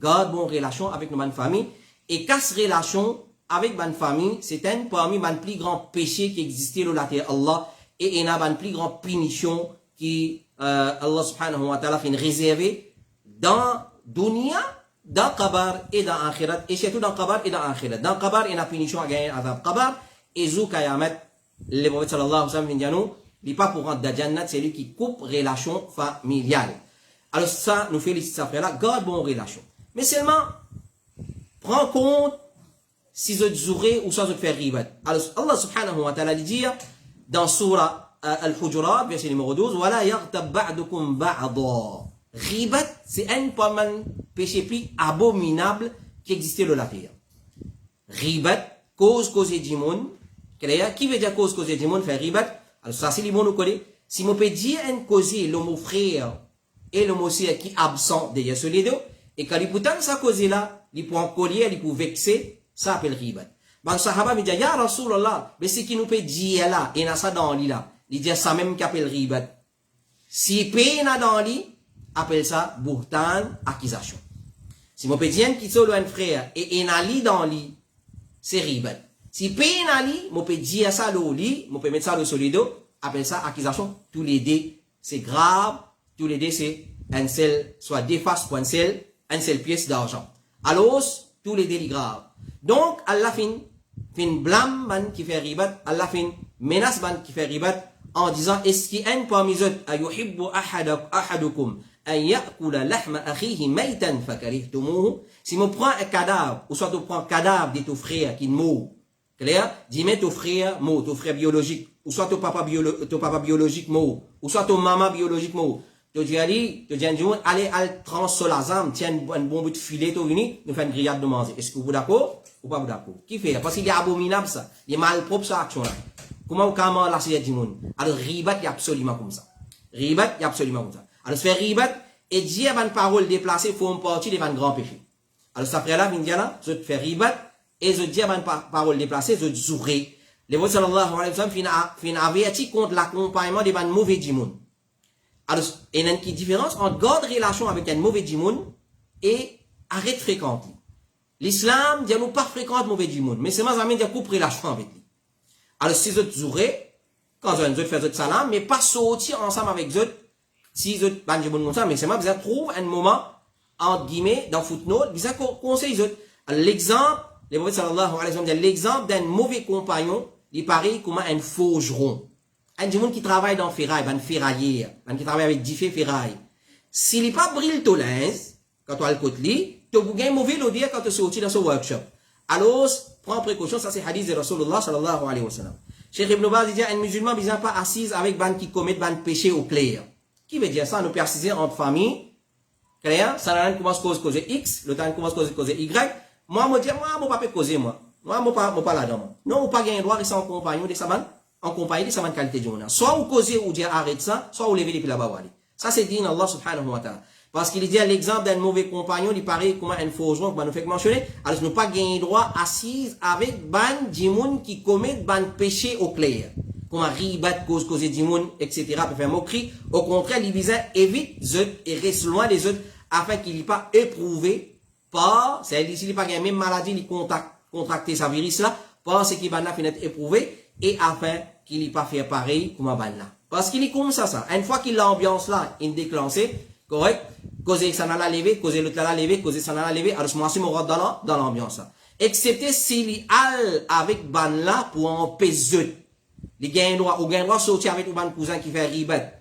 Garde bonne relation avec nos famille, et casse relation avec ma famille, c'est un parmi les plus grands péchés qui existait dans la terre Allah, et il y a une plus grande punition qui Allah subhanahu wa ta'ala fait réserver dans dunya, dans Qabar et dans Akhirat, et surtout dans Qabar et dans Akhirat. Dans Qabar, il y a une punition à gagner à Qabar, et Zou Kayamat, le prophète sallallahu alayhi wa sallam, il n'est pas pour rentrer dans Jannat, c'est lui qui coupe relation familiale. Alors ça, nous félicitons ça frère là, garde bonne relation. Mais seulement, prends compte si vous zourez ou soit vous faire ribat. Alors Allah subhanahu wa ta'ala dit dans surah Al-Hujurat, verset numéro 12, Wala yaghtab ba'dukum ba'da. Ribat, c'est un péché plus abominable qui existait dans la terre. Ribat, cause du monde. Qui veut dire cause du monde faire ribat? Alors ça c'est les mots nous connaissons. Si on peut dire un cause l'homme frère et l'homme sœur qui est absent derrière ce les deux, et quand il peut tant ça cause là, il peut en collier, il peut vexer, ça appelle ribat. Ben sahaba me dit ya Rasulallah, mais ce qui nous peut dire là, et na ça dans lit là, il dit ça même qu'appelle ribat. Si paye na dans lit, appelle ça bourtan, accusation. Si mon peut dire qui solo un frère et na lit dans lit, c'est ribat. Si paye na lit, mon peut dire ça dans lit, mon peut mettre ça dans solido, appelle ça accusation. Tous les deux c'est grave, tous les deux c'est un seul, soit déface pour un seul pièce d'argent. Alors tous les délits graves. Donc, Allah fin blâme man qui fait ribat, Allah fin menace man qui fait ribat en disant est-ce qu'il y a un parmi eux ayuhibbu ahadukum an ya'kula lahma akhihi maytan fakarihtumuhu. Si on prend un cadavre ou soit on prend un cadavre de ton frère qui meurt, clair, dis-moi ton frère biologique ou soit ton papa biologique mort ou soit ton maman biologique mort. Tu dis allez al transolazam, tiens un bon bout de filet tout uni, nous fait une grillade de manger. Est-ce que vous d'accord ou pas d'accord? Qui fait? Parce qu'il est abominable ça, il est mal propre ça action là. Comment la c'est du monde? Alors ribat il y a absolument comme ça. Ribat il y a absolument comme ça. Alors faire ribat et dire une parole déplacée faut une partie devant grand péché. Alors ça après là vient dire là, je fais ribat et je dis une parole déplacée, je zouré. Le prophète sallallahu alayhi wa sallam fin averti contre l'accompagnement des mauvais du monde. Alors, il y a une différence entre garder relation avec un mauvais djimoun et arrêter de fréquenter. L'islam dit nous pas fréquenter mauvais djimoun, mais c'est moins dire couper relation avec lui. Alors, si vous zourez, quand vous faites votre salam, mais pas sortir ensemble avec eux, si vous êtes ban djimoun comme ça, mais c'est moins vous trouver un moment, entre guillemets, dans footnote, vous conseillez eux. L'exemple, le prophète sallallahu alayhi wa sallam dit l'exemple d'un mauvais compagnon, il paraît comme un forgeron. Un monde qui travaille dans ferraille, un ferrailleur, un qui travaille avec différentes ferrailles. S'il n'est pas brille ton linge, quand tu as le côté, tu as un mauvais odeur quand tu sorti dans ce workshop. Alors, prends précaution, ça c'est hadith de Rasulullah sallallahu alayhi wa sallam. Cheikh Ibn Baz dit, un musulman ne pas assise avec ban qui commet ban péché au clair. Qui veut dire ça? Nous préciser entre famille, clair, ça n'a rien commence causer X, le temps commence causer Y. Moi, je dis, moi, pas causer moi. Moi, pas là-dedans. Non, pas gagner droit, rester en compagnon de sa ban. En compagnie de sa qualité de journée. Soit vous causez ou dire arrête ça, soit vous levez depuis là-bas. Ça c'est dit dans Allah subhanahu wa ta'ala. Parce qu'il dit à l'exemple d'un mauvais compagnon, il paraît comme un forgeron, comme nous fait mentionner, alors nous pas gagner droit assise avec ban djimoun qui commet ban péché au clair. Comme un ribat, cause djimoun, etc. pour faire moquerie. Au contraire, il vise évite zut et reste loin des autres afin qu'il n'est pas éprouvé par, c'est-à-dire s'il n'est pas gagné même maladie, il contact contracter sa virus là, parce qu'il va finir éprouvé, et afin qu'il n'y pas fait pareil comme un ban là. Parce qu'il est comme ça. Une fois qu'il l'ambiance là, il déclenché, correct, causer ça n'a la lever, causer l'autre la lever, causer ça n'a la lever, alors moi aussi, mon dans l'ambiance là. Excepté s'il al avec ban là pour en peser. Les gains droit sortir avec un cousin qui fait ribat,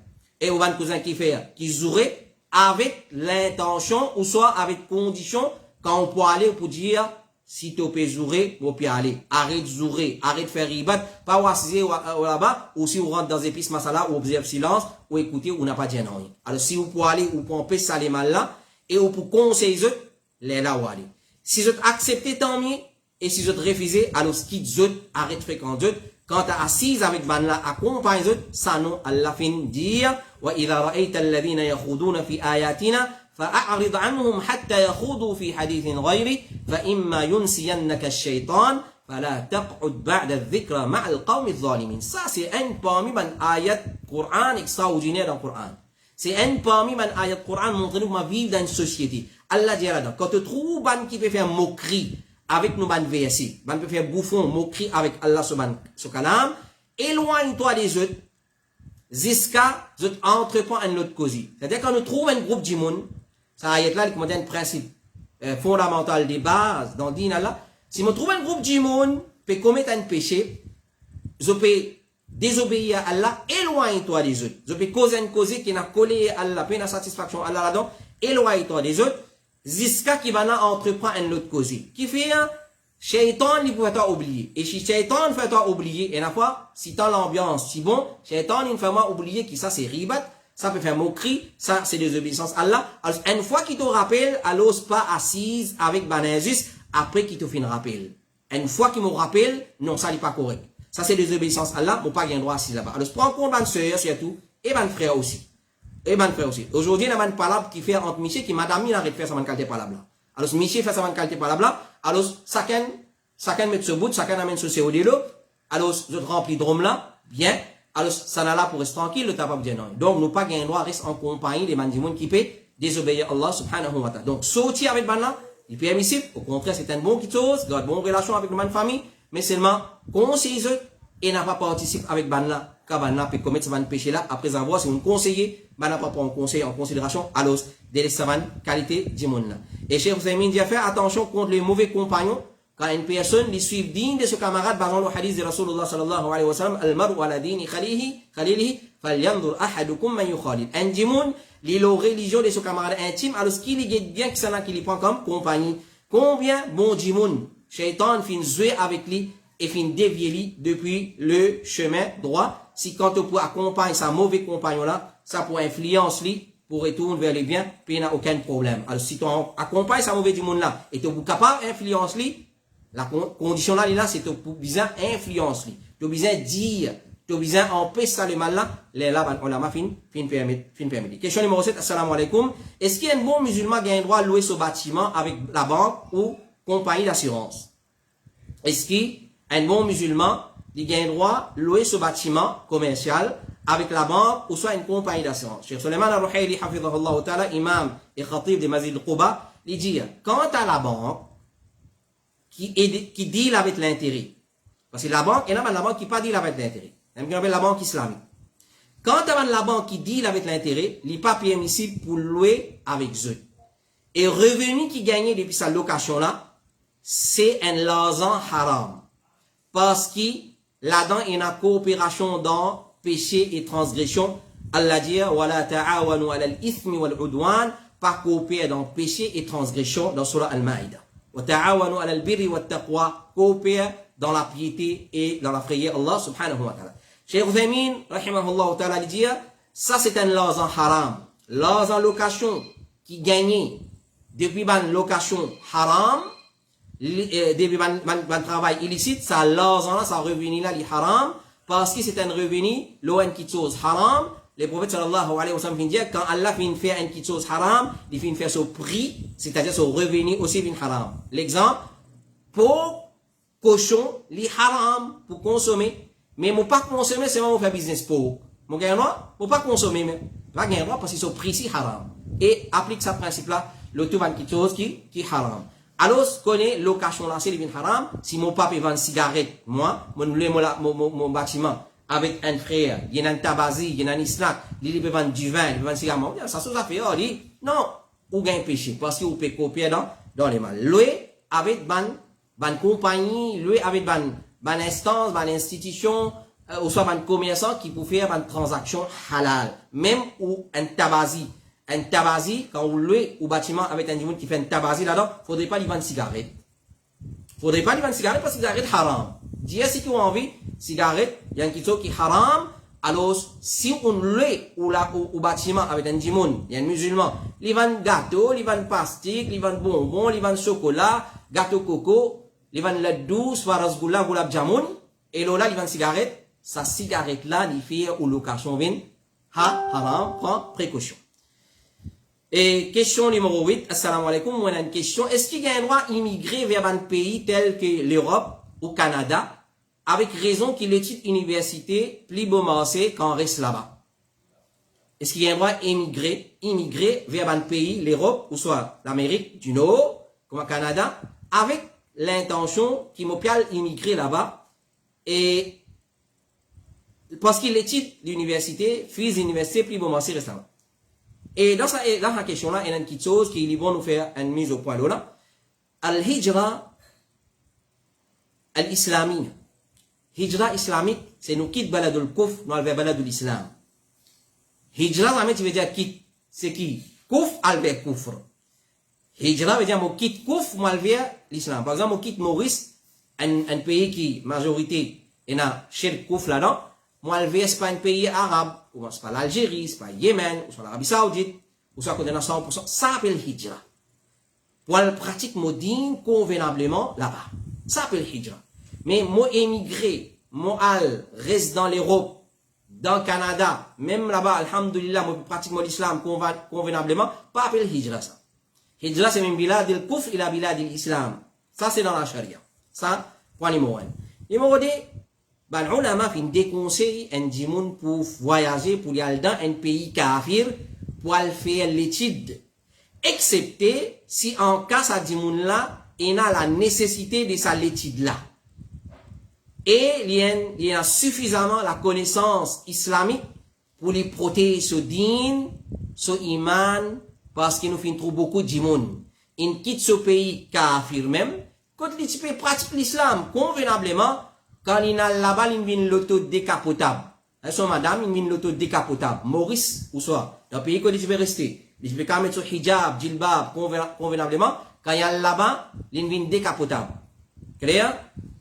et un cousin qui jouerait, avec l'intention, ou soit avec condition, quand on peut aller pour dire, si tu peux jouer, vous pouvez aller. Arrête de jouer, arrête de faire ribat, pas ou assiser là-bas, ou si vous rentrez dans épices masala, ou observe silence, ou écoutez, ou n'a pas dit non. Alors si vous pouvez aller, ou pour empêcher ça les mal là, et ou pour conseiller eux, les là où aller. Si vous acceptez, tant mieux, et si vous refusez, alors quitte eux, arrête de fréquenter eux. Quand tu es assise avec ban là, accompagne eux, ça non, Allah fin dire, wa idha ra'ayta alladhina yakhuduna fi ayatina, فأعرض عنهم حتى يخوضوا في حديث غيره فإما ينسينك الشيطان فلا تقعد بعد الذكرى مع القوم الظالمين. Ça c'est un parmi les ayats Coran extraordinaire dans le Coran. C'est un parmi les ayats Coran montre nous ma vie dans une société. Allah dit là quand tu trouves ban qui peut faire moquerie avec nous ban versets, ban peut faire bouffon moquerie avec Allah subhanahu wa ta'ala, éloigne-toi des autres jusqu'à entreprendre un autre cause. C'est-à-dire quand nous trouvons un groupe de monde, ça ayat là, il un principe fondamental des bases dans le din Allah. Si je trouve un groupe de monde peut commettre un péché, je peux désobéir à Allah, éloigne-toi des autres. Je peux causer une cause qui n'a collé à Allah, pas satisfaction à Allah là-dedans, éloigne-toi des autres, jusqu'à qu'il va entreprendre un autre cause. Qui fait un Shaitan, il peut t'oublier. Et si Shaitan fait t'oublier, et la fois, si t'as l'ambiance, si bon, Shaitan, il fait moi oublier que ça c'est ribat, ça peut faire moquerie, ça c'est désobéissance à Allah. Alors, une fois qu'il te rappelle, alors pas assise avec Banazus, après qu'il te fait un rappel. Une fois qu'il me rappelle, non, ça n'est pas correct. Ça c'est désobéissance à Allah, mon pas gain droit assise là-bas. Alors, prends compte ban sœur surtout, et ban frère aussi. Aujourd'hui, il y a une parole qui fait entre Michel, qui madame, il arrête de faire sa qualité parole là. Alors, Michel fait sa qualité parole là, alors, chacun met ce bout, chacun amène ce CO2 là, alors, je remplis de rhum là, bien, alors, ça n'a là pour rester tranquille, le tabac bien non. Donc, nous pas gain droit, reste en compagnie des mandimons qui peut désobéir à Allah subhanahu wa ta'ala. Donc, sortir avec ban là, il peut permissible, au contraire, c'est un bon qui chose, il a une bonne relation avec notre famille, mais seulement, conseiller eux, et n'a pas participé avec ban là, car ban là peut commettre ce péché là, après avoir, si on conseiller, ban n'a pas prendre conseil en considération, alors, de sa qualité du monde là. Et Cheikh Ousaymin dit à faire attention contre les mauvais compagnons, quand une personne les suit digne de ce camarade, basant le hadith de Rasulullah sallallahu alayhi wa sallam, al-mar'u ala dini khalilihi, falyandur ahadukum man yukhalil. Un dimoun, les religions de ce camarade intime, alors ce qu'il est bien que ça n'a qu'il prend comme compagnie. Combien bon dimoun, Shaitan fin jouer avec lui, et fin dévier lui depuis le chemin droit. Si quand on peut accompagner sa mauvais compagnon là, ça peut influencer lui, pour retourner vers le bien, puis il n'y a aucun problème. Alors, si tu accompagnes sa mauvais du monde là, et tu es capable d'influencer lui, la condition là, c'est que tu as besoin d'influencer lui. Tu as besoin de dire, tu as besoin d'empêcher ça le mal là, les là, on l'a fin permis. Question numéro 7, assalamu alaikum. Est-ce qu'il y a un bon musulman qui a un droit de louer ce bâtiment avec la banque ou compagnie d'assurance? Est-ce qu'il y a un bon musulman qui a un droit de louer ce bâtiment commercial avec la banque ou soit une compagnie d'assurance? Cheikh Suleiman al-Ruhaili, hafidhahullah ta'ala, imam et khatib de Masjid al-Quba, il dit, quant à la banque qui deal avec l'intérêt, parce que la banque, il y a la banque qui pas deal avec l'intérêt, il y a la banque islamique. Quant à la banque qui deal avec l'intérêt, il n'est pas permissible pour louer avec eux. Et revenu qui gagne depuis sa location là, c'est un l'argent haram. Parce que là-dedans, il y a une coopération dans péché et transgression. Allah dit wala ta'awanu 'ala al-ithmi wal-'udwan, pas coopérer dans péché et transgression dans surah Al-Maïda. Wa ta'awanu 'ala al-birri wat-taqwa, coopérer dans la piété et dans la frayeur Allah subhanahu wa ta'ala. Cheikh Ousaymin rahimahullah ta'ala dit ça c'est un l'argent haram, l'argent location qui gagne depuis ban location haram, depuis ban travail illicite, ça l'argent là, ça revenu là, il haram. Parce que c'est un revenu, l'eau qui chose haram, le prophète sallallahu alayhi wa sallam vient dire, quand Allah vient faire une chose haram, il vient faire son prix, c'est-à-dire son revenu aussi vient haram. L'exemple, pour cochon, li haram, pour consommer, mais mon pas consommer, c'est moi, faire business pour. Mon gain droit, pour pas consommer, mais pas gain droit parce que son prix c'est haram. Et applique ce principe-là, le tout va une chose qui haram. Alors, connaît location là, c'est bien haram. Si mon papa vend une cigarette, moi, mon bâtiment, avec un frère, il y a un tabazi, il y a un snack, il peut vendre du vin, il peut vendre une cigarette, ça se fait, non, ou gain péché, parce que vous pouvez copier dans les mal. Lui, avec ban compagnie, lui, avec ban instance, ban institution, ou soit ban commerçant qui peut faire une transaction halal. Même ou un tabazi, quand vous louez au bâtiment avec un monde qui fait un tabazi là-dedans, faudrait pas lui vendre cigarette. Faudrait pas lui vendre cigarette parce que cigarette haram. Dis si tu as envie, cigarette, il y a un chose qui est haram. Alors, si on loue au bâtiment avec un monde, il y a un musulman, il vend gâteau, il vend pastille, il vend bonbons, il vend chocolat, gâteau coco, il vend lait douce, farasgoula, goulab jamoun, et là, il vend cigarette. Sa cigarette là, il fait ou location vin, haram, prend précaution. Et question numéro 8, assalamu alaikum, moi j'ai une question. Est-ce qu'il y a un droit immigrer vers un pays tel que l'Europe ou Canada, avec raison qu'il étudie université, plus beau marché quand on reste là-bas? Est-ce qu'il y a un droit immigrer vers un pays, l'Europe, ou soit l'Amérique du Nord, comme le Canada, avec l'intention qu'il m'opère immigrer là-bas, et parce qu'il étudie l'université, fils d'université, plus beau marché reste là-bas. Et dans cette question-là, il y a une petite chose qui vont nous faire une mise au point là. Al-Hijra al-Islami. Hijra islamique, c'est nous quitte baladul kuf, nous alver baladul islam. Hijra, ça veut dire quitte. C'est qui? Kuf alver kufr. Hijra veut dire nous quitte kuf, nous alver l'islam. Par exemple, nous quitte Maurice, un pays qui, majorité, il a shirk kuf là-dedans. Moi, alver, c'est pas un pays arabe. Ou c'est pas l'Algérie, c'est pas Yémen, ou soit l'Arabie Saoudite, ou soit qu'on est dans 100%, ça s'appelle hijra. Pour la pratique modine convenablement là-bas. Ça s'appelle hijra. Mais moi émigré, moi reste dans l'Europe, dans le Canada, même là-bas, alhamdoulilah, moi pratique l'islam convenablement, pas appelé hijra ça. Hijra c'est même bilad il kufr ila bilad l'islam. Ça c'est dans la charia. Ça, point numéro 1. Numéro 2, ben, on a fait des conseils pour voyager, pour aller dans un pays kafir, pour aller faire l'étude. Excepté si en cas ça dit là, il a la nécessité de sa l'étude là. Et il y a suffisamment la connaissance islamique pour les protéger ce din, ce iman, parce qu'il nous fait trop beaucoup de monde. Il quitte ce pays kafir même, quand il peut pratiquer l'islam convenablement, quand il a là-bas, il vient l'auto décapotable. Son madame, il vient l'auto décapotable. Maurice, ou soit, dans le pays où il peut rester, il peut quand même mettre son hijab, djilbab, convenablement. Quand il y a là-bas, il vient décapotable. Clair?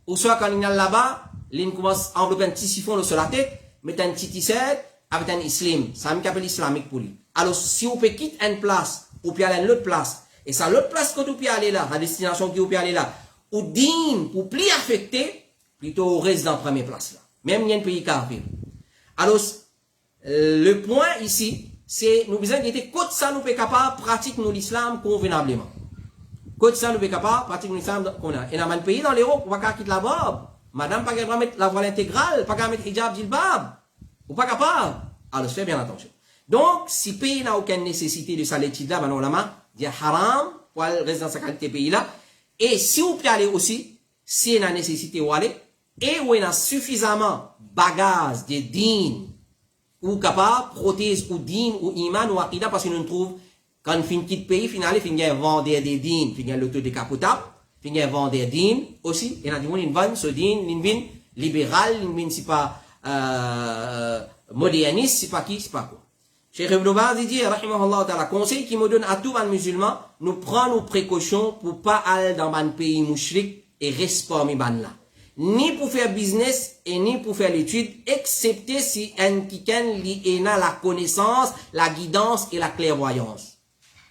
Ou soit, quand il y a là-bas, il commence à envelopper un petit siphon sur la tête, mettre un petit t-shirt, avec un islam. Ça me appelle islamique pour lui. Alors, si on peut quitter une place, ou puis aller à une autre place, et ça, l'autre place que vous pouvez aller là, la destination que vous pouvez aller là, ou digne, pour plus affecter, plutôt au reste dans la première place là. Même il y a un pays kafir. Alors, le point ici, c'est, nous besoin d'être, quand ça nous peut capable, pratique nous l'islam convenablement. Quand ça nous peut capable, pratique nous l'islam convenablement. Et dans un pays dans l'Europe, on va pas quitter la barbe. Madame, pas capable de mettre la voile intégrale, pas capable de mettre hijab, djilbab. Ou pas capable. Alors, fais bien attention. Donc, si le pays n'a aucune nécessité de sa l'étude là, maintenant, là, il y a haram, pour rester dans sa qualité pays là. Et si vous pouvez aller aussi, si il y a nécessité où aller, et où il y a suffisamment bagages de din, ou capable, prothèse, ou din, ou iman, ou akida, parce que nous trouvons, quand on finit quitte pays, finalement, il y a vendeur des din, il y a l'autodécapotable, il y a vendeur din, aussi, et on a dit, il vend ce din, il vient libéral, il vient, c'est pas, moderniste, c'est pas qui, c'est pas quoi. Cheikh Ibn Baz dit, rahimahullah ta'ala, conseil qui me donne à tout un musulman, nous prenons nos précautions pour pas aller dans un pays mouchrik et rester parmi ban là. Ni pour faire business et ni pour faire l'étude, excepté si un quelqu'un a la connaissance, la guidance et la clairvoyance.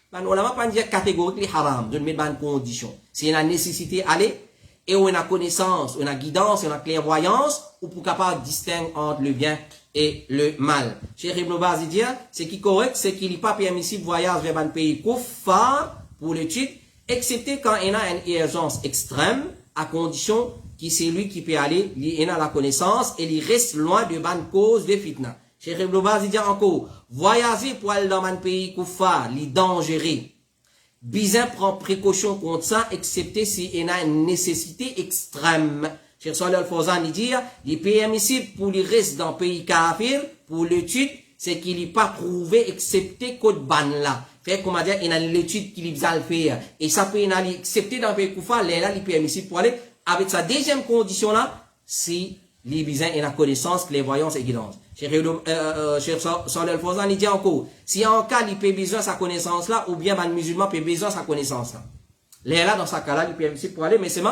Ben, on n'a pas dire catégorique les haram, de mettre une condition. Si on a nécessité d'aller, et on a connaissance, on a guidance, on a clairvoyance, ou pour capable distinguer entre le bien et le mal. Cheikh Ibn Baz dit, ce qui est correct, c'est qu'il n'est pas permissible de voyager vers un pays kuffar pour l'étude, excepté quand il a une urgence extrême, à condition que c'est lui qui peut aller, il a la connaissance, et il reste loin de bonne cause de fitna. Cheikh Ibn Baz dit encore, voyager pour aller dans un pays kuffar, il est dangereux. Bizin prend précaution contre ça, excepté s'il y a une nécessité extrême. Cheikh Salih Al-Fawzan dit, il est permissible pour les restes d'un pays kafir, pour l'étude, c'est qu'il n'est pas prouvé, excepté qu'au ban là. Fait comment dire, il y a l'étude qu'il va le faire. Et ça peut être accepté dans le pays koufa, là, il est permissible pour aller. Avec sa deuxième condition là, si les bizins ont la connaissance, clairvoyance et guidance. Cheikh Salih Al-Fawzan dit encore, si en cas il peut besoin sa connaissance là, ou bien un musulman peut besoin sa connaissance là. Là, dans ce cas-là, il est permissible pour aller, mais c'est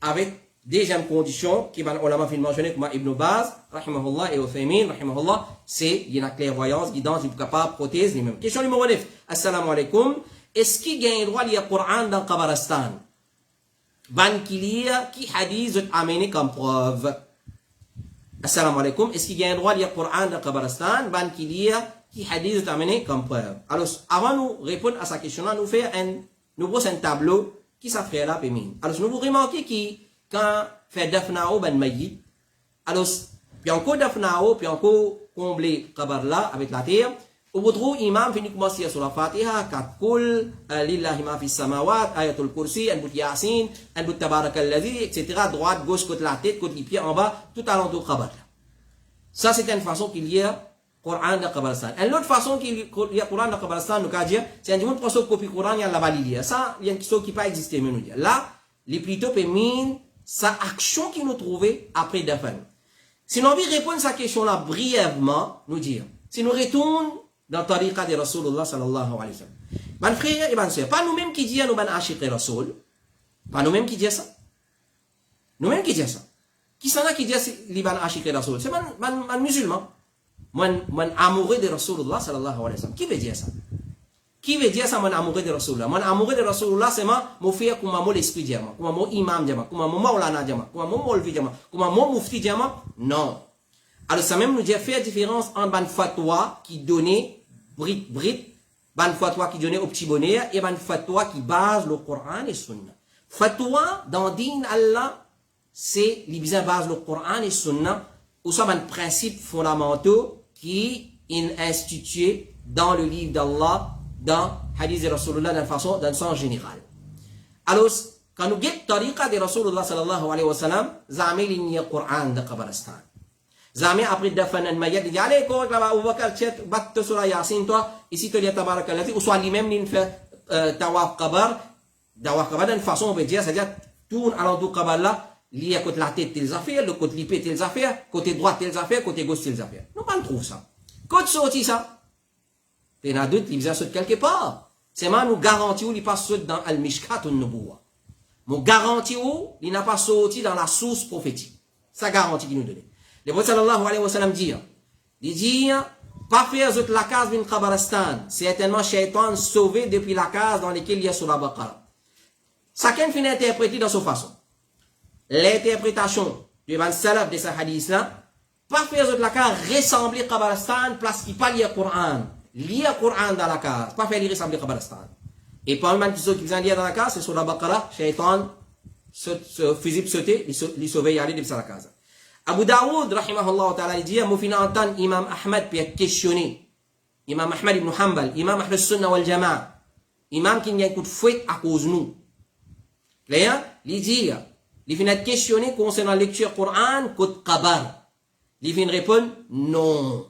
avec deuxième condition, qui va ulama fin mentionner comme Ibn Baz, rahimahullah, et Uthaymin, rahimahullah, c'est, il y a la clairvoyance, guidance, il est capable, prothèse, les mêmes. Question numéro 9. Assalamu alaikum. Est-ce qu'il gagne le droit de lire le Coran dans le Kabaristan? Ban qui lit, qui hadith est amené comme preuve? Assalamu alaikum. Est-ce qu'il gagne le droit de lire le Coran dans le Kabaristan? Ban qui lit, qui hadith est amené comme preuve? Alors, avant de répondre à sa question-là, nous faisons un tableau qui s'affrère là, pémine. Alors, nous vous remarquez qui, quand fait dafnao ben mayit, alors, puis encore dafnao, puis encore combler kabar là avec la terre, au bout de imam finit commencer sur la Fatiha, kat kul, lillahi ma fi samawat, ayatul kursi, un bout yasin, un bout tabarakalladhi, etc. Droite, gauche, côté la tête, côté les pieds en bas, tout alentour kabar. Ça, c'est une façon qu'il y a Coran de Kabaristan. Une autre façon qu'il y a Coran de Kabaristan, nous qu'à dire, c'est un jour de copie Coran, il y a la validité. Ça, il y a une question qui pas existé, mais nous dire. Là, les plutôt pémine, sa action qui nous trouvait après Dafan. Si nous envie répondre à cette question-là brièvement, nous dire, si nous retournons dans la tariqa de Rasulullah sallallahu alayhi wa sallam. Ban frère et ban sœur, pas nous-mêmes qui disons nous ban achiq Rasul, pas nous-mêmes qui disons ça. Nous-mêmes qui disons ça. Qui s'en a qui dit les ban achiq Rasul? C'est man musulman. Man amoureux de Rasulullah sallallahu alayhi wa sallam. Qui veut dire ça? Qui veut dire ça, mon amoureux de Rasulullah? Mon amoureux de Rasulullah, c'est mon frère, comme mon l'esprit diamant, comme mon imam diamant, comme mon maulana diamant, comme mon molvi diamant, comme mon mufti diamant. Non. Alors, ça même nous dit faire différence entre ban fatwa qui donnait brit, ban fatwa qui donnait au petit bonnet, et ban fatwa qui base le Coran et Sunna. Fatwa, dans din Allah, c'est, les bizarres base le Coran et Sunna, ou ça, ban principes fondamentaux qui est institué dans le livre d'Allah, dans hadith de Rasulullah d'un sens général. Alors, quand nous guettons tariqa de Rasulullah sallallahu alayhi wa sallam, zame l'igné Coran de Kabaristan. Zame après dafan al mayad, il dit, allez, quoi, là-bas, Abu Bakr, tchète, batte sur la Yasin, toi, ici, tu lis tabarakallah, ou soit lui-même, il fait tawaf kabar, d'une façon, on peut dire, c'est-à-dire, tourne à l'endroit kabar là, lié à côté la tête, telles affaires, le côté l'épée, telles affaires, côté droit, telles affaires, côté gauche, telles affaires. Nous, pas le trouve ça. Côté sorti ça. Il y en a d'autres qui viennent sauter quelque part. C'est moi, nous garantissons qu'il passe dans Al-Mishkat ou Nubuwa. Nous garantissons qu'il n'a pas sorti dans la source prophétique. Ça garantit qu'il nous donne. Le prophète sallallahu alayhi wa sallam dit, pas faire la case d'une Kabaristan. Certainement, Shaitan sauvé depuis la case dans laquelle il y a sur la Baqara. Chacun finit interpréter dans sa façon. L'interprétation du ban salaf de ce hadith-là, pas faire la case ressembler Kabaristan, place qui parle le Coran. Lire le Coran dans la case, pas faire lire ressembler Kabaristan. Et pas même qui vient lire dans la case, c'est sur la Baqara, Shaitan, fusible sauter, il sauver y aller depuis la case. Abu Daoud, rahimahullah ta'ala, il dit, moi, fin entendre Imam Ahmad, puis questionner. Imam Ahmad ibn Hanbal, Imam Ahl Sunnah wal Jama'a. Imam qui n'y a un coup de fouet à cause de nous. Là, il dit, il vient questionner concernant la lecture Coran, côté Kabar. Il vient répondre, non.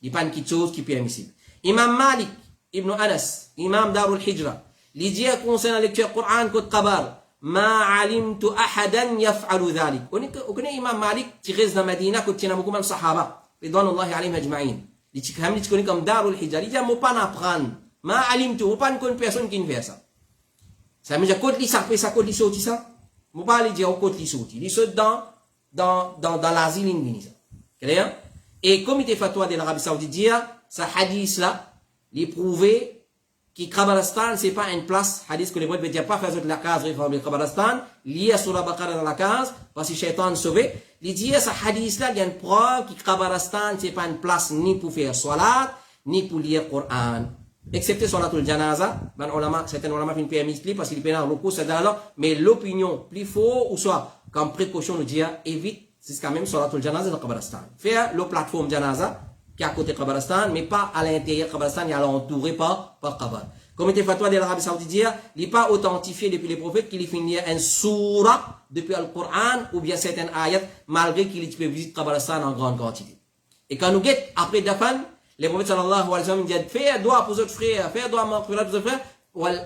Il n'y a pas une chose qui est permissible. Imam Malik ibn Anas, Imam Darul Hijra, il dit concernant la lecture Coran, côté Kabar, ما علمت أحدا يفعل ذلك. وكنا إمام مالك تغيز مدينة كنت نبغى من صحابة رضوان الله عليهم أجمعين. لتكهم لتكوني كم دار الحجر. إذا مو بان أبغان ما علمت مو بان كون بيرسون كين فيسا. سامي جا كود لي سافي سا كود لي سوتي سا. مو بان لي جاو كود لي سوتي. لي سوت dans l'Asie linguistique. Clair? Et comité fatwa de l'Arabie Saoudite dit ça hadith là, les prouver qui Kabaristan, c'est pas une place, hadith que les mots veulent dire pas faire la case, réformer Kabaristan, lié sur la Baqara dans la case, parce que Shaitan sauvé, il dit, ça hadith là, il y a une preuve qui Kabaristan, c'est pas une place ni pour faire salat, ni pour lire Coran. Excepté salatul janaza, ben ulama, certains ulama fin permis parce qu'il peut y avoir beaucoup, c'est dans là, mais l'opinion, plus faux, ou soit, comme précaution, nous dit, évite, c'est quand même salatul janaza dans Kabaristan. Faire le plateforme janaza, qui est à côté de Kabaristan, mais pas à l'intérieur de Kabaristan, il est entouré par Kabar. Comme était fatwa de l'Arabie Saoudite dire, il n'est pas authentifié depuis les prophètes qu'il finit un surah depuis le Coran ou bien certaines ayats, malgré qu'il peut visiter Qabristan en grande quantité. Et quand nous guettons après Dafan, les prophètes sallallahu alayhi wa sallam disent, fais doigt pour votre frère, fais doigt pour votre frère,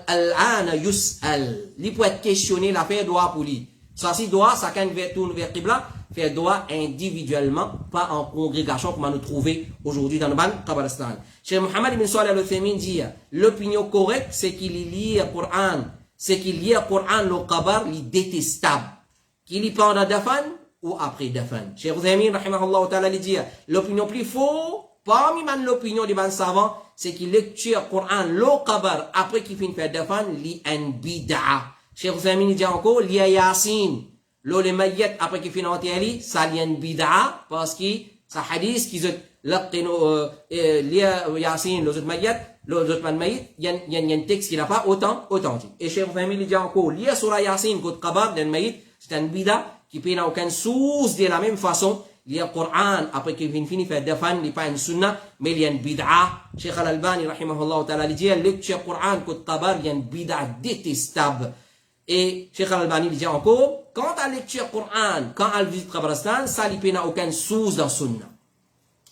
Al-ana yus'al. Il peut être questionné, la faire doigt pour lui. Ça, si doigt, ça quand il tourne vers Qibla, faire doigt individuellement, pas en congrégation, comme nous trouver aujourd'hui dans le ban Qabristan. Cheikh Mohammed ibn Salih al-Uthaymin dit, l'opinion correcte, c'est qu'il lit le Coran. C'est qu'il lit le Coran, le Qabar, il est détestable. Qu'il y pendant Dafan ou après Dafan. Cheikh Uthaymin, rahimahullah ta'ala, il dit, l'opinion plus faux, parmi l'opinion des savants, c'est qu'il lecture le Coran, le Qabar, après qu'il finit faire Dafan, il un bid'a. Cheikh Uthaymin dit encore, il y a Yasin. Le mayyat, après qu'il finit en théorie, ça il y a une bid'a, parce que ça hadith qu'ils ont laqinu, Yasin, les autres mayyat, les autres mayyat, il y a un texte qui n'a pas autant authentique. Et Cheikh Uthaymin dit encore, il y a sur Yasin, le Qabar, d'un mayyat, c'est un bid'a, qui n'a aucune source de la même façon. Il y a le Coran, après qu'il finit faire Dafan, il n'y a pas une sunna, mais il y a une bid'a. Cheikh Al-Albani, rahimahullah ta'ala, il dit, lecture Coran, le Qabar, il y a une bid'a détestable. Et Cheikh Al-Albani dit encore, quand à lecture Coran, quand elle visite Qabristan, ça n'a aucune source dans sunna.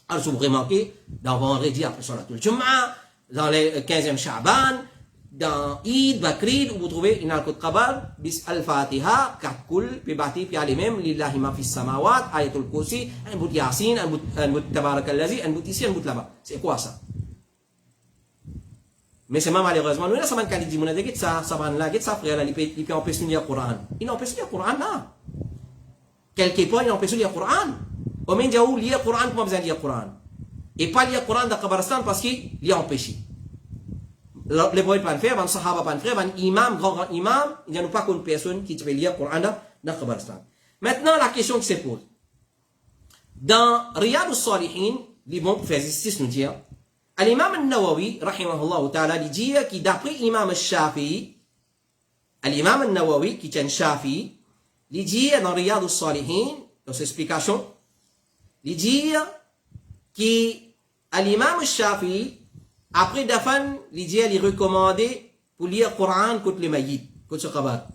Alors, vous remarquez, dans vendredi après Salatul Jum'a, dans les 15e Sha'ban, dans Eid, Bakrid, où vous trouvez une al-Qud Qabar, bis al-Fatiha, 4 kul, puis bâti, puis allez même, lillahi ma fis samawat, ayatul kursi, un bout Yasin, un bout Tabarakallazi, un bout ici, un bout là-bas. C'est quoi ça? Mais c'est même malheureusement, nous, là, ça m'a dit, mon avis, ça va là, ça, frère, là, il peut empêcher de lire le Coran. Il n'empêche de lire le Coran, là. Quelque part, il empêche de lire le Coran. Au moins, il y a où lire le Coran, comment besoin de lire le Coran. Et pas lire le Coran dans Qabristan parce qu'il est empêché. Les prophètes pas le faire, les sahaba pas le faire, les imams, grand imam, il n'y a pas qu'une personne qui peut lire le Coran dans Qabristan. Maintenant, la question qui se pose. Dans Riyad al-Salihin, les bons pour faire justice nous dire, l'imam al-Nawawi, rahimahullah ta'ala, il dit que d'après l'imam al-Shafi'i, l'imam al-Nawawi, qui est un Shafi'i, il dit dans Riyad al-Salihin, dans ses explications, il dit que l'imam al-Shafi'i, après Dafan, il dit qu'il est recommandé pour lire le Coran contre les mayyit, contre ce Qabar.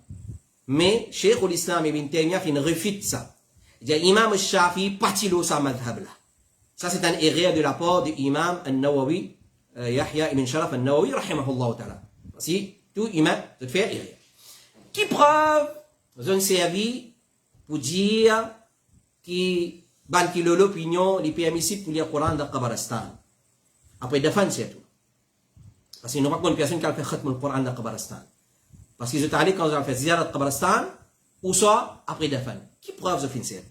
Mais, Cheikh l'Islam ibn Taymiyyah, il refute ça. Il dit, l'imam al-Shafi'i, patilo sa madhab là. Ça, c'est un erreur de la part de l'imam al-Nawawi, Yahya ibn Sharaf al-Nawawi, rahimahullah ta'ala. Si, tout imam, ça te fait erreur. Qui preuve, zone servi, pour dire que l'opinion, les permissibles pour lire le Coran dans Qabristan. Après Dafan, c'est tout. Parce qu'il n'y a pas une personne qui a fait khatm le Coran dans Qabristan. Parce qu'ils sont allés quand ils ont fait ziyarat Qabristan, ou soit après Dafan. Qui preuve ce fin de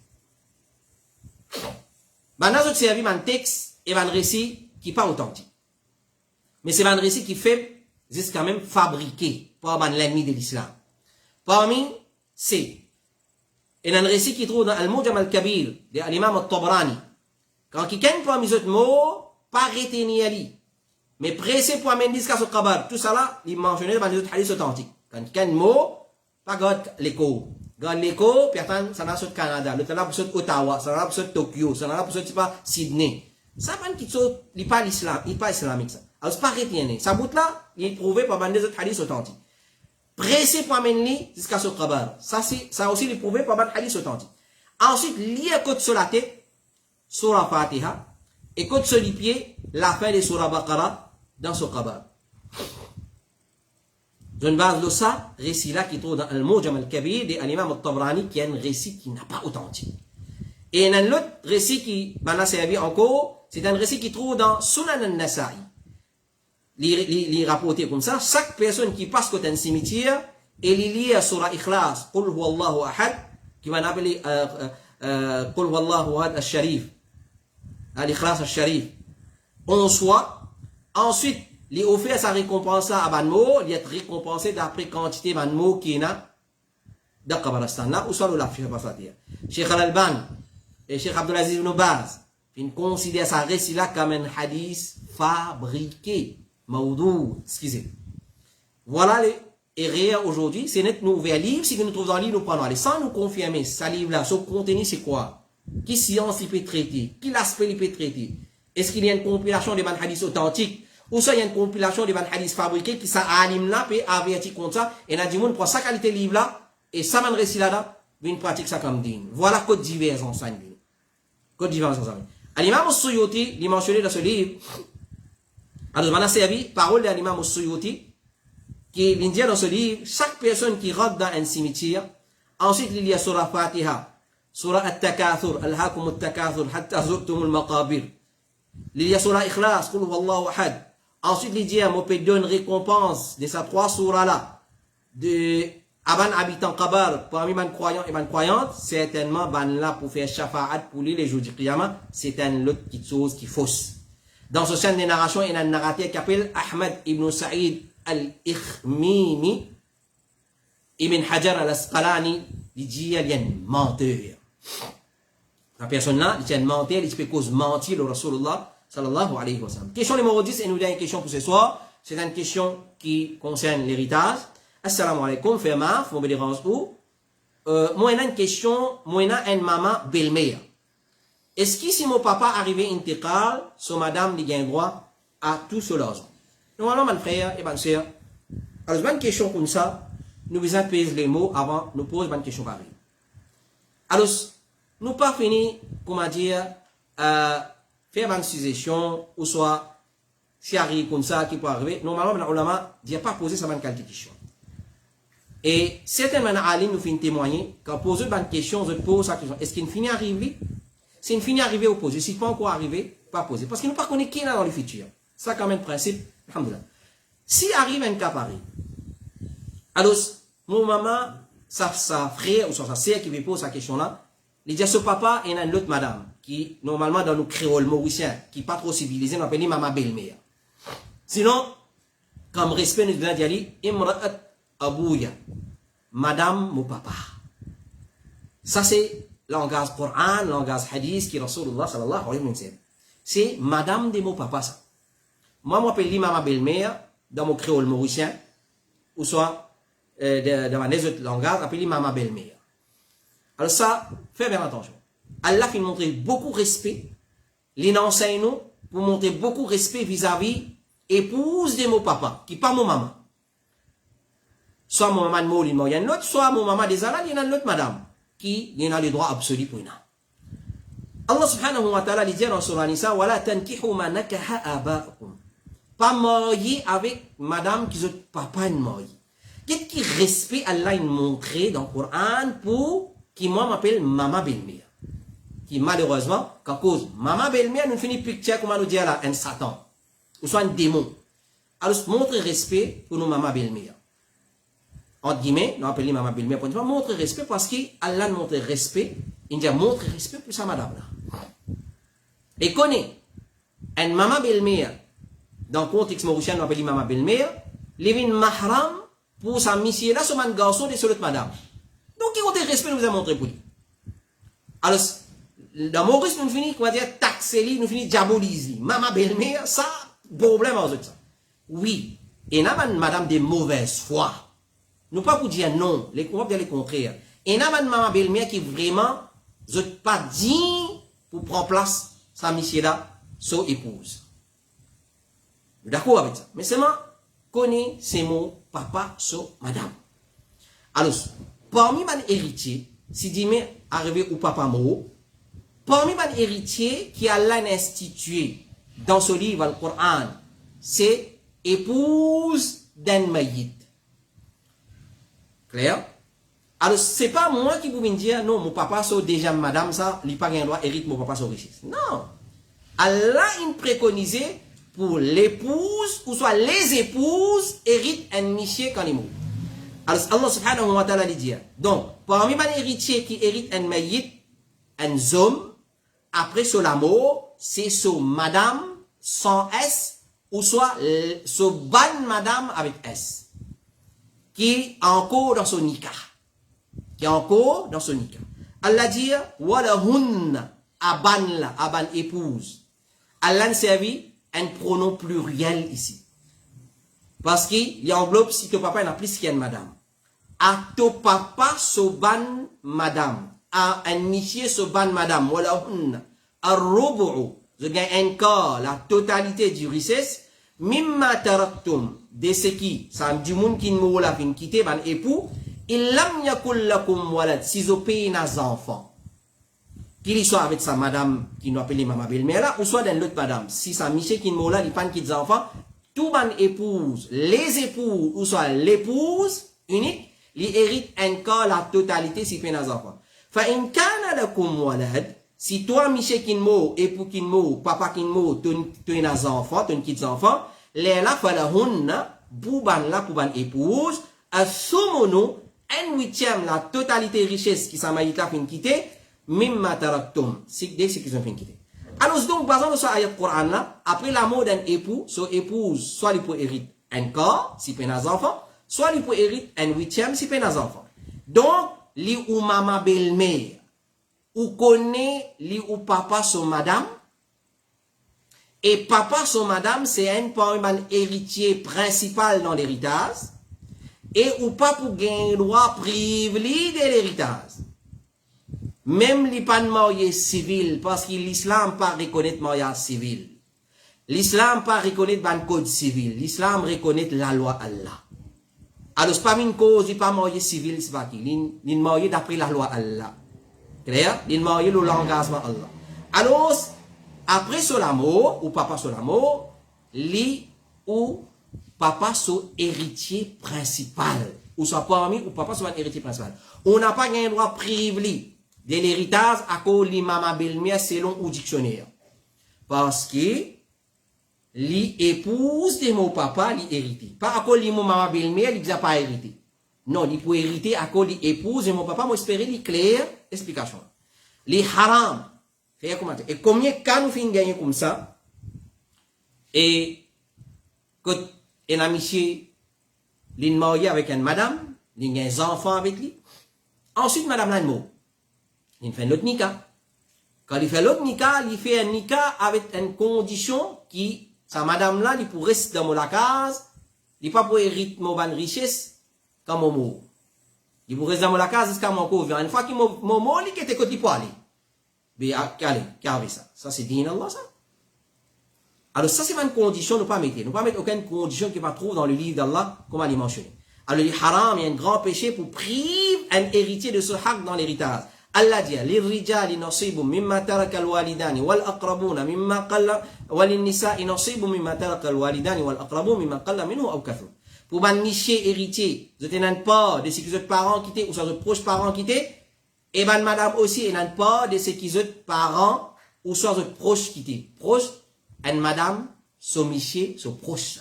ben, dans notre service, un texte et un récit qui n'est pas authentique. Mais c'est un récit qui fait, jusqu'à même fabriqué par l'ennemi de l'islam. Parmi, c'est un récit qui trouve dans Al-Mujam al-Kabir de l'imam al-Tabrani. Quand quelqu'un parmi les autres mots, pas retenir ali, mais pressé pour amener jusqu'à ce Qabar. Tout ça là, il mentionnait dans les autres hadiths authentiques. Quand quelqu'un mot, pas garde l'écho. Garde l'écho, puis attends, ça n'a pas de Canada, l'autre là pour Ottawa, ça n'a pas de Tokyo, ça n'a pas de Sydney. Ça pas qui sont, il n'est pas l'islam, il n'est pas islamique ça. Alors c'est pas retenir. Ça bout là, il est prouvé par les autres hadiths authentiques. Pressé pour amener jusqu'à ce Qabar. Ça aussi il est prouvé par les hadiths authentiques. Ensuite, lire côte sur la tête, sur la Fatiha, et côte sur les pieds, la fin de Surah Baqarah dans ce Qabar. D'une base de ça, récit là qui trouve dans Al-Mujam al-Kabir de l'imam al-Tabrani qui est un récit qui n'a pas authentique. Et un autre récit qui m'en a servi encore, c'est un récit qui trouve dans Sunan al-Nasa'i. Il rapporté comme ça, chaque personne qui passe côté un cimetière, et il lit Surah Ikhlas, Qul huwallahu ahad, qui va appeler Qul huwallahu ahad al-Sharif, al-Ikhlas al-Sharif, en soi, ensuite, il offert sa récompense à Banmo, il est récompensé d'après quantité de mots qui est dans Qabristan, là, ou soit le lafir pas dire. Cheikh Al-Albani et Cheikh Abdulaziz ibn Baz, ils considèrent sa récit là comme un hadith fabriqué, maudou, excusez. Voilà les erreurs aujourd'hui, c'est notre nouvel livre, si nous trouvons dans le livre, nous prenons, allez, sans nous confirmer, ce livre là, son contenu c'est quoi? Qui science il peut traiter? Qui l'aspect il peut traiter? Est-ce qu'il y a une compilation des hadiths authentiques? Ou ça, il y a une compilation de ban hadith fabriqués qui ça alim là, puis averti comme ça, et n'a dit, moun prend sa qualité livre là, et ça m'a réussi là, une pratique ça comme din. Voilà code divers enseigne. Code divers enseigne. L'imam As-Suyuti, il mentionné dans ce livre, alors on a servi parole de l'imam As-Suyuti, qui vient dire dans ce livre, chaque personne qui rentre dans un cimetière, ensuite il y a surah Fatiha, surah At-Takathur, Al-Hakum At-Takathur, Hatta Zurtum Al-Maqabir. Il y a surah Ikhlas, Qul Huwallahu Ahad. Ensuite il dit, on peut donner récompense de ces trois surahs là, de Aban habitant Kabar, parmi les croyants et les croyantes, certainement, ban là pour faire shafa'at pour lui les jours du Qiyamah, c'est une autre petite chose qui fausse. Dans ce chaîne de narration, il y a un narrateur qui s'appelle Ahmad ibn Sa'id al-Ikhmimi, Ibn Hajar al-Asqalani, il dit, il y a un menteur. La personne là, il y a un menteur, il peut cause mentir le Rasulullah, sallallahu alayhi wa sallam. Question numéro 10, et nous avons une question pour ce soir. C'est une question qui concerne l'héritage. Assalamu alaikum, fait maf, mon bédérance où. Moi, il y a une question, moi, il y a une maman belle-mère. Est-ce que si mon papa arrivait intégrale, son madame, il a droit à tout cela? Normalement, mon frère et ma soeur, alors, une question comme ça, nous besoin de peser les mots avant nous poser une question pareille. Alors, nous pas fini, comment dire, faire une suggestion, ou soit, si arrive comme ça, qui peut arriver, normalement, on n'a pas posé ça, une question. Et certains alim nous font témoigner, quand pose une question, je pose la question, est-ce qu'il finit arriver? C'est une finit arriver ou poser. Si pas encore arrivé, pas poser. Parce qu'il ne pas connaît qui est là dans le futur. Ça, quand même, principe, alhamdoulilah. Si arrive un cas pareil, alors, mon maman, sa frère ou sa sœur qui me pose sa question-là, il dit à ce papa, il y a une autre madame, qui, normalement, dans nos créoles mauriciens, qui n'est pas trop civilisé, on appelle maman belle-mère. Sinon, comme respect, nous devons dire, Imra'at Abouya, madame, mon papa. Ça, c'est langage Coran, langage hadith, qui est Rasulullah sallallahu alayhi wa sallam. C'est madame de mon papa, ça. Moi, je m'appelle maman belle-mère, dans mon créole mauricien, ou soit, dans les autres langages, appelé maman belle-mère. Alors ça, faites bien attention. Allah fait montrer beaucoup de respect, les enseigne nous, pour montrer beaucoup de respect vis-à-vis épouse de mon papa, qui n'est pas mon maman. Soit mon maman de Moulin, il y a une autre, soit mon maman des Alal, il y a une autre madame, qui a le droit absolu pour une. Allah subhanahu wa ta'ala dit dans Surah Nisa, Wala tankihu ma nakaha aba'ukum. Pas marié avec madame qui est papa de marié. Qu'est-ce qui respect Allah montré dans le Coran pour qui moi m'appelle maman belle-mère? Qui malheureusement, qu'à cause maman belle-mère, nous finit picture comme nous dit là, un Satan, ou soit un démon. Alors, montre respect pour nos maman belle-mère. Entre guillemets, nous appelons maman belle-mère pour dire, montre respect parce qu'Allah montre respect, il dit montre respect pour sa madame là. Et connaît, une maman belle-mère, dans le contexte mauricien, nous appelons maman belle-mère, les mahram, pour sa mission là, c'est un garçon de l'autre madame. Donc, il y a des respect nous a montré pour lui. Alors, dans Maurice, nous finissons, comment dire, taxer, nous finissons diaboliser. Maman belle-mère, ça, problème avec ça. Oui, et n'a pas madame de mauvaise foi. Nous pas pour dire non, on va dire le contraire. Et n'a pas maman belle-mère qui vraiment, je pas dit pour prendre place, sa mission là, son épouse. D'accord avec ça. Mais seulement, connaît ces mots, papa, so, madame. Alors, parmi les héritiers, si dit mais arrivé au papa mot, parmi les héritiers qui a institué dans ce livre, le Coran, c'est épouse d'un maïd. Clair? Alors, c'est pas moi qui vous viens dire, non, mon papa, so déjà madame, ça, il pas un droit hérite, mon papa, so richesse. Non. Allah, il préconisait pour l'épouse, ou soit les épouses, héritent un mission quand ils mourent. Alors, Allah subhanahu wa ta'ala dit, donc, parmi les héritiers qui héritent un maïd, un homme, après la mort, c'est son madame sans S, ou soit son ban madame avec S, qui est encore dans son nikah. Qui est encore dans son nikah. Allah dit, wala hun, aban épouse. Allah servi un pronom pluriel ici. Parce qu'il englobe si ton papa n'a plus qu'une madame. À ton papa, soban madame. À un monsieur, soban madame. Voilà, un rubu'u. Je gagne un quart, la totalité du richesse. mimma taraktum, de ce qui, ça du monde qui nous la fin quitter, ban époux, illam yakul lakum walad, si vous payez nos enfants. Qu'il soit avec sa madame, qui nous appelle maman belle-mère là, ou soit dans l'autre madame. Si sa miché qui nous là, il pas qui enfants, tout ban épouse, les épouses, ou soit l'épouse unique, il hérite encore la totalité si fait nos enfants. Fa in kana lakum walad, si toi, Michel Kinmo, époux Kinmo, papa Kinmo, tu as enfants, tu as enfants, les la falahunna, bouban la pour ban épouse, à somono, un huitième, la totalité richesse qui s'en maïta fin quitter, mimma taraktum, dès ce qu'ils ont fin quitter. Alors, donc, basant sur ayat Coran là, après la mort d'un époux, son épouse, soit il peut hériter un corps, si peine des enfants, soit il peut hériter un huitième, si peine des enfants. Donc, li ou maman belle-mère, ou connaît li ou papa son madame, et papa son madame, c'est un héritier principal dans l'héritage, et ou pas pour gagner droit privé de l'héritage. Même les pas de mariage civil, parce que l'islam pas reconnaître mariage civil. L'islam pas reconnaître le code civil. L'islam reconnaît la loi Allah. Alors, c'est pas une cause, il pas mariage civil, c'est pas qui. Il mariage d'après la loi Allah. Clair? Il mariage le l'engagement Allah. Alors, après son amour, ou papa son amour, li ou papa son héritier principal. Ou soit parmi, ou papa son héritier principal. On n'a pas un droit privé de l'héritage à cause de maman belle-mère selon le dictionnaire. Parce que l'épouse de mon papa l'hérité. Pas à cause de mon maman belle-mère, il n'a pas hérité. Non, il peut hériter à cause de l'épouse de mon papa. Moi, j'espère les claire explication. Les haram. Et combien de cas nous finissons gagner comme ça? Et quand un ami, il est marié avec une madame, il a des enfants avec lui. Ensuite, madame l'a mort. Il fait l'autre nika. Quand il fait l'autre nika, il fait un nika avec une condition qui, sa madame là, il pourrait rester dans la case, il pas pour hériter mon richesse, comme mon mot. Il pourrait rester dans la case jusqu'à mon couvert. Une fois qu'il m'a mot, il était côté pour aller. Mais, allez, qu'avec ça. Ça, c'est digne Allah, ça. Alors, ça, c'est une condition, ne pas mettre. Ne pas mettre aucune condition qui va trouver dans le livre d'Allah, comme on l'a mentionné. Alors, le haram, il y a un grand péché pour priver un héritier de ce haq dans l'héritage. Allah dit, للرجال نصيب مما ترك الوالدان والأقربون مما قل وللنساء نصيب مما ترك الوالدان والأقربون مما قل منه أو كثر. Pour ban niché héritier, vous n'avez pas de ce que votre parents quitté ou soit votre proche parents quitté, et ban madame aussi, n'avez pas de ce que votre parents ou soit votre proche quitté. Proche, une madame, son niché, son proche.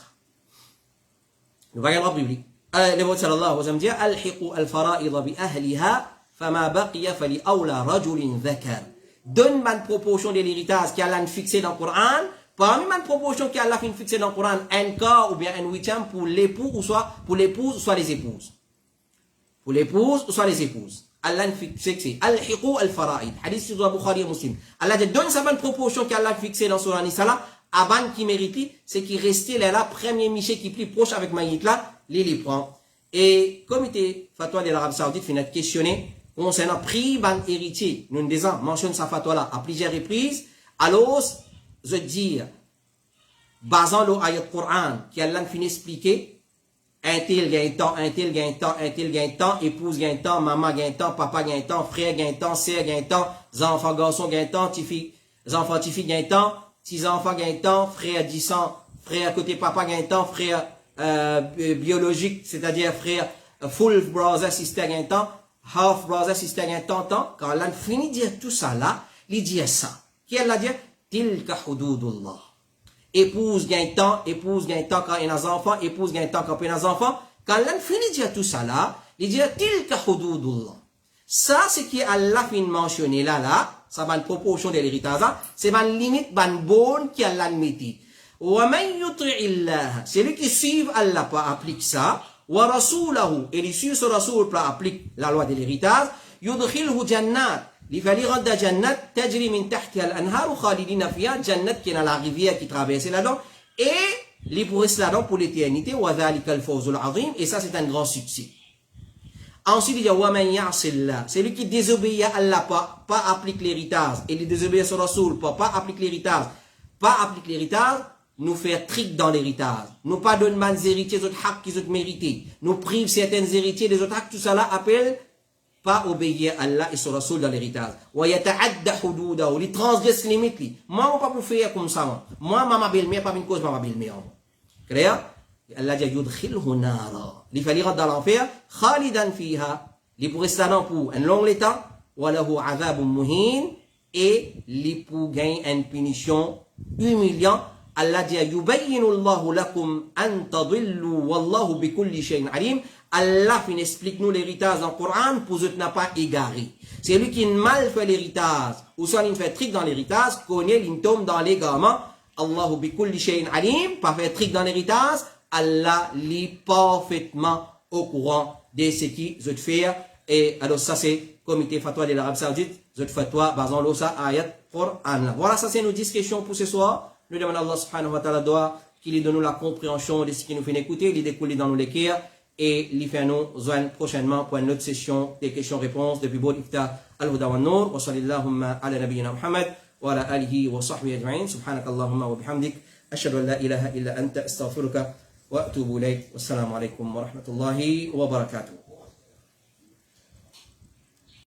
Nous voyons le biblique. Le prophète sallallahu alayhi wa sallam dit, alhiqu al-fara'id bi ahliha. فما بقي فلأولى رجل ذكر. Donne ma proportion de l'héritage qui a fixé dans le Coran. Parmi ma proportion qui a fixé dans le Coran, un quart ou bien un huitième pour l'époux ou soit pour l'épouse ou soit les épouses. Pour l'épouse ou soit les épouses. Allah fixé. Al-hiqu al-fara'id. Hadith sur Bukhari et Muslim. Allah dit donne sa bonne proportion qui a fixé dans Surah Nisa avant qui mérite, c'est qui restait là, premier miché qui est plus proche avec Maït là, les prend. Et comité fatwa de l'Arabie Saoudite finit questionner concernant prix ban héritier, nous disons, mentionne sa fatwa là à plusieurs reprises, alors, je dis, basant l'ayat Coran, qui Allah finit expliquer, un tel gagne temps, un tel gagne temps, un tel gagne temps, épouse gagne temps, maman gagne temps, papa gagne temps, frère gagne temps, sœur gagne temps, enfants garçons gagne temps, enfants filles gagne temps, petits enfants gagne temps, frère 10 ans, frère côté papa gagne temps, frère biologique, c'est-à-dire frère full brother, sister gagne temps, half brother, sister gagne temps, quand Allah finit de dire tout ça là, il dit ça. Qui elle a dit? Tilka hududullah. Épouse gagne temps quand il y a des enfants, épouse gagne temps quand il y a des enfants. Quand Allah finit de dire tout ça là, il dit Tilka hududullah. Ça, c'est qui Allah finit mentionné là, ça va une proportion de l'héritage, c'est une limite, une bonne qui Allah met. C'est lui qui suit Allah pour appliquer ça. Wa rasulahu, et lui suit ce rasoul pour appliquer la loi de l'héritage. Yudkhilhu jannat. Il fallait rendre jannat, tajri min tahtiha al-anhar, khalidina fiha, jannat qui est dans la rivière qui traverse là-dedans. Et, les pour rester là-dedans pour l'éternité. Wa dhalika al-fawzul azim. Et ça, c'est un grand succès. Ensuite, il dit, wa man ya'sillah. C'est lui qui désobéit à Allah, pas applique l'héritage. Et il désobéit à son rasoul, pas applique l'héritage. Pas applique l'héritage. nous faire trick dans l'héritage. Nous pas donner des héritiers des autres haqs qu'ils ont mérité. Nous prive certains héritiers des autres haqs. Tout ça là appelle pas obéir à Allah et son Rasoul dans l'héritage. Wa yata'adda hududahu, li transgresse les limites. Moi, on pas pour faire comme ça. Moi, ma belle-mère, pas une cause, ma belle-mère. Clair? Allah dit yudkhilhu nara. Li fallait rentrer dans l'enfer, khalidan fiha. Li pour rester là pour un long temps, wa lahu azabun muhin, et li pour gagner une punition humiliante. Allah dit yubayyinu Allahu lakum an tadillu wallahu bikulli shay'in alim. Allah fin explique nous l'héritage dans le Coran pour que tu n'as pas égaré. C'est lui qui mal fait l'héritage, ou soit il fait trick dans l'héritage, connaît, il tombe dans l'égarement. Allahu bikulli shay'in alim, pas fait trick dans l'héritage, Allah lit parfaitement au courant de ce qui je te fait. Et alors ça c'est comité fatwa de l'Arabie Saoudite, je te fatwa basant l'osa ayat Coran. Voilà, ça c'est nos discussions pour ce soir. Nous demandons à Allah subhanahu wa ta'ala doit qu'il donne nous la compréhension de ce qui nous fait écouter, il découle dans nos lectures. Et il fait nous joindre prochainement pour une autre session des questions-réponses depuis Boul Ifta al-Huda wa Nour. Wa sallallahu ala nabiyyina Muhammad wa ala alihi wa sahbihi ajma'in. Subhanakallahumma wa bihamdik. Ashhadu an la ilaha illa anta astaghfiruka wa atubu ilayk. Wassalamu alaikum wa rahmatullahi wa barakatuh.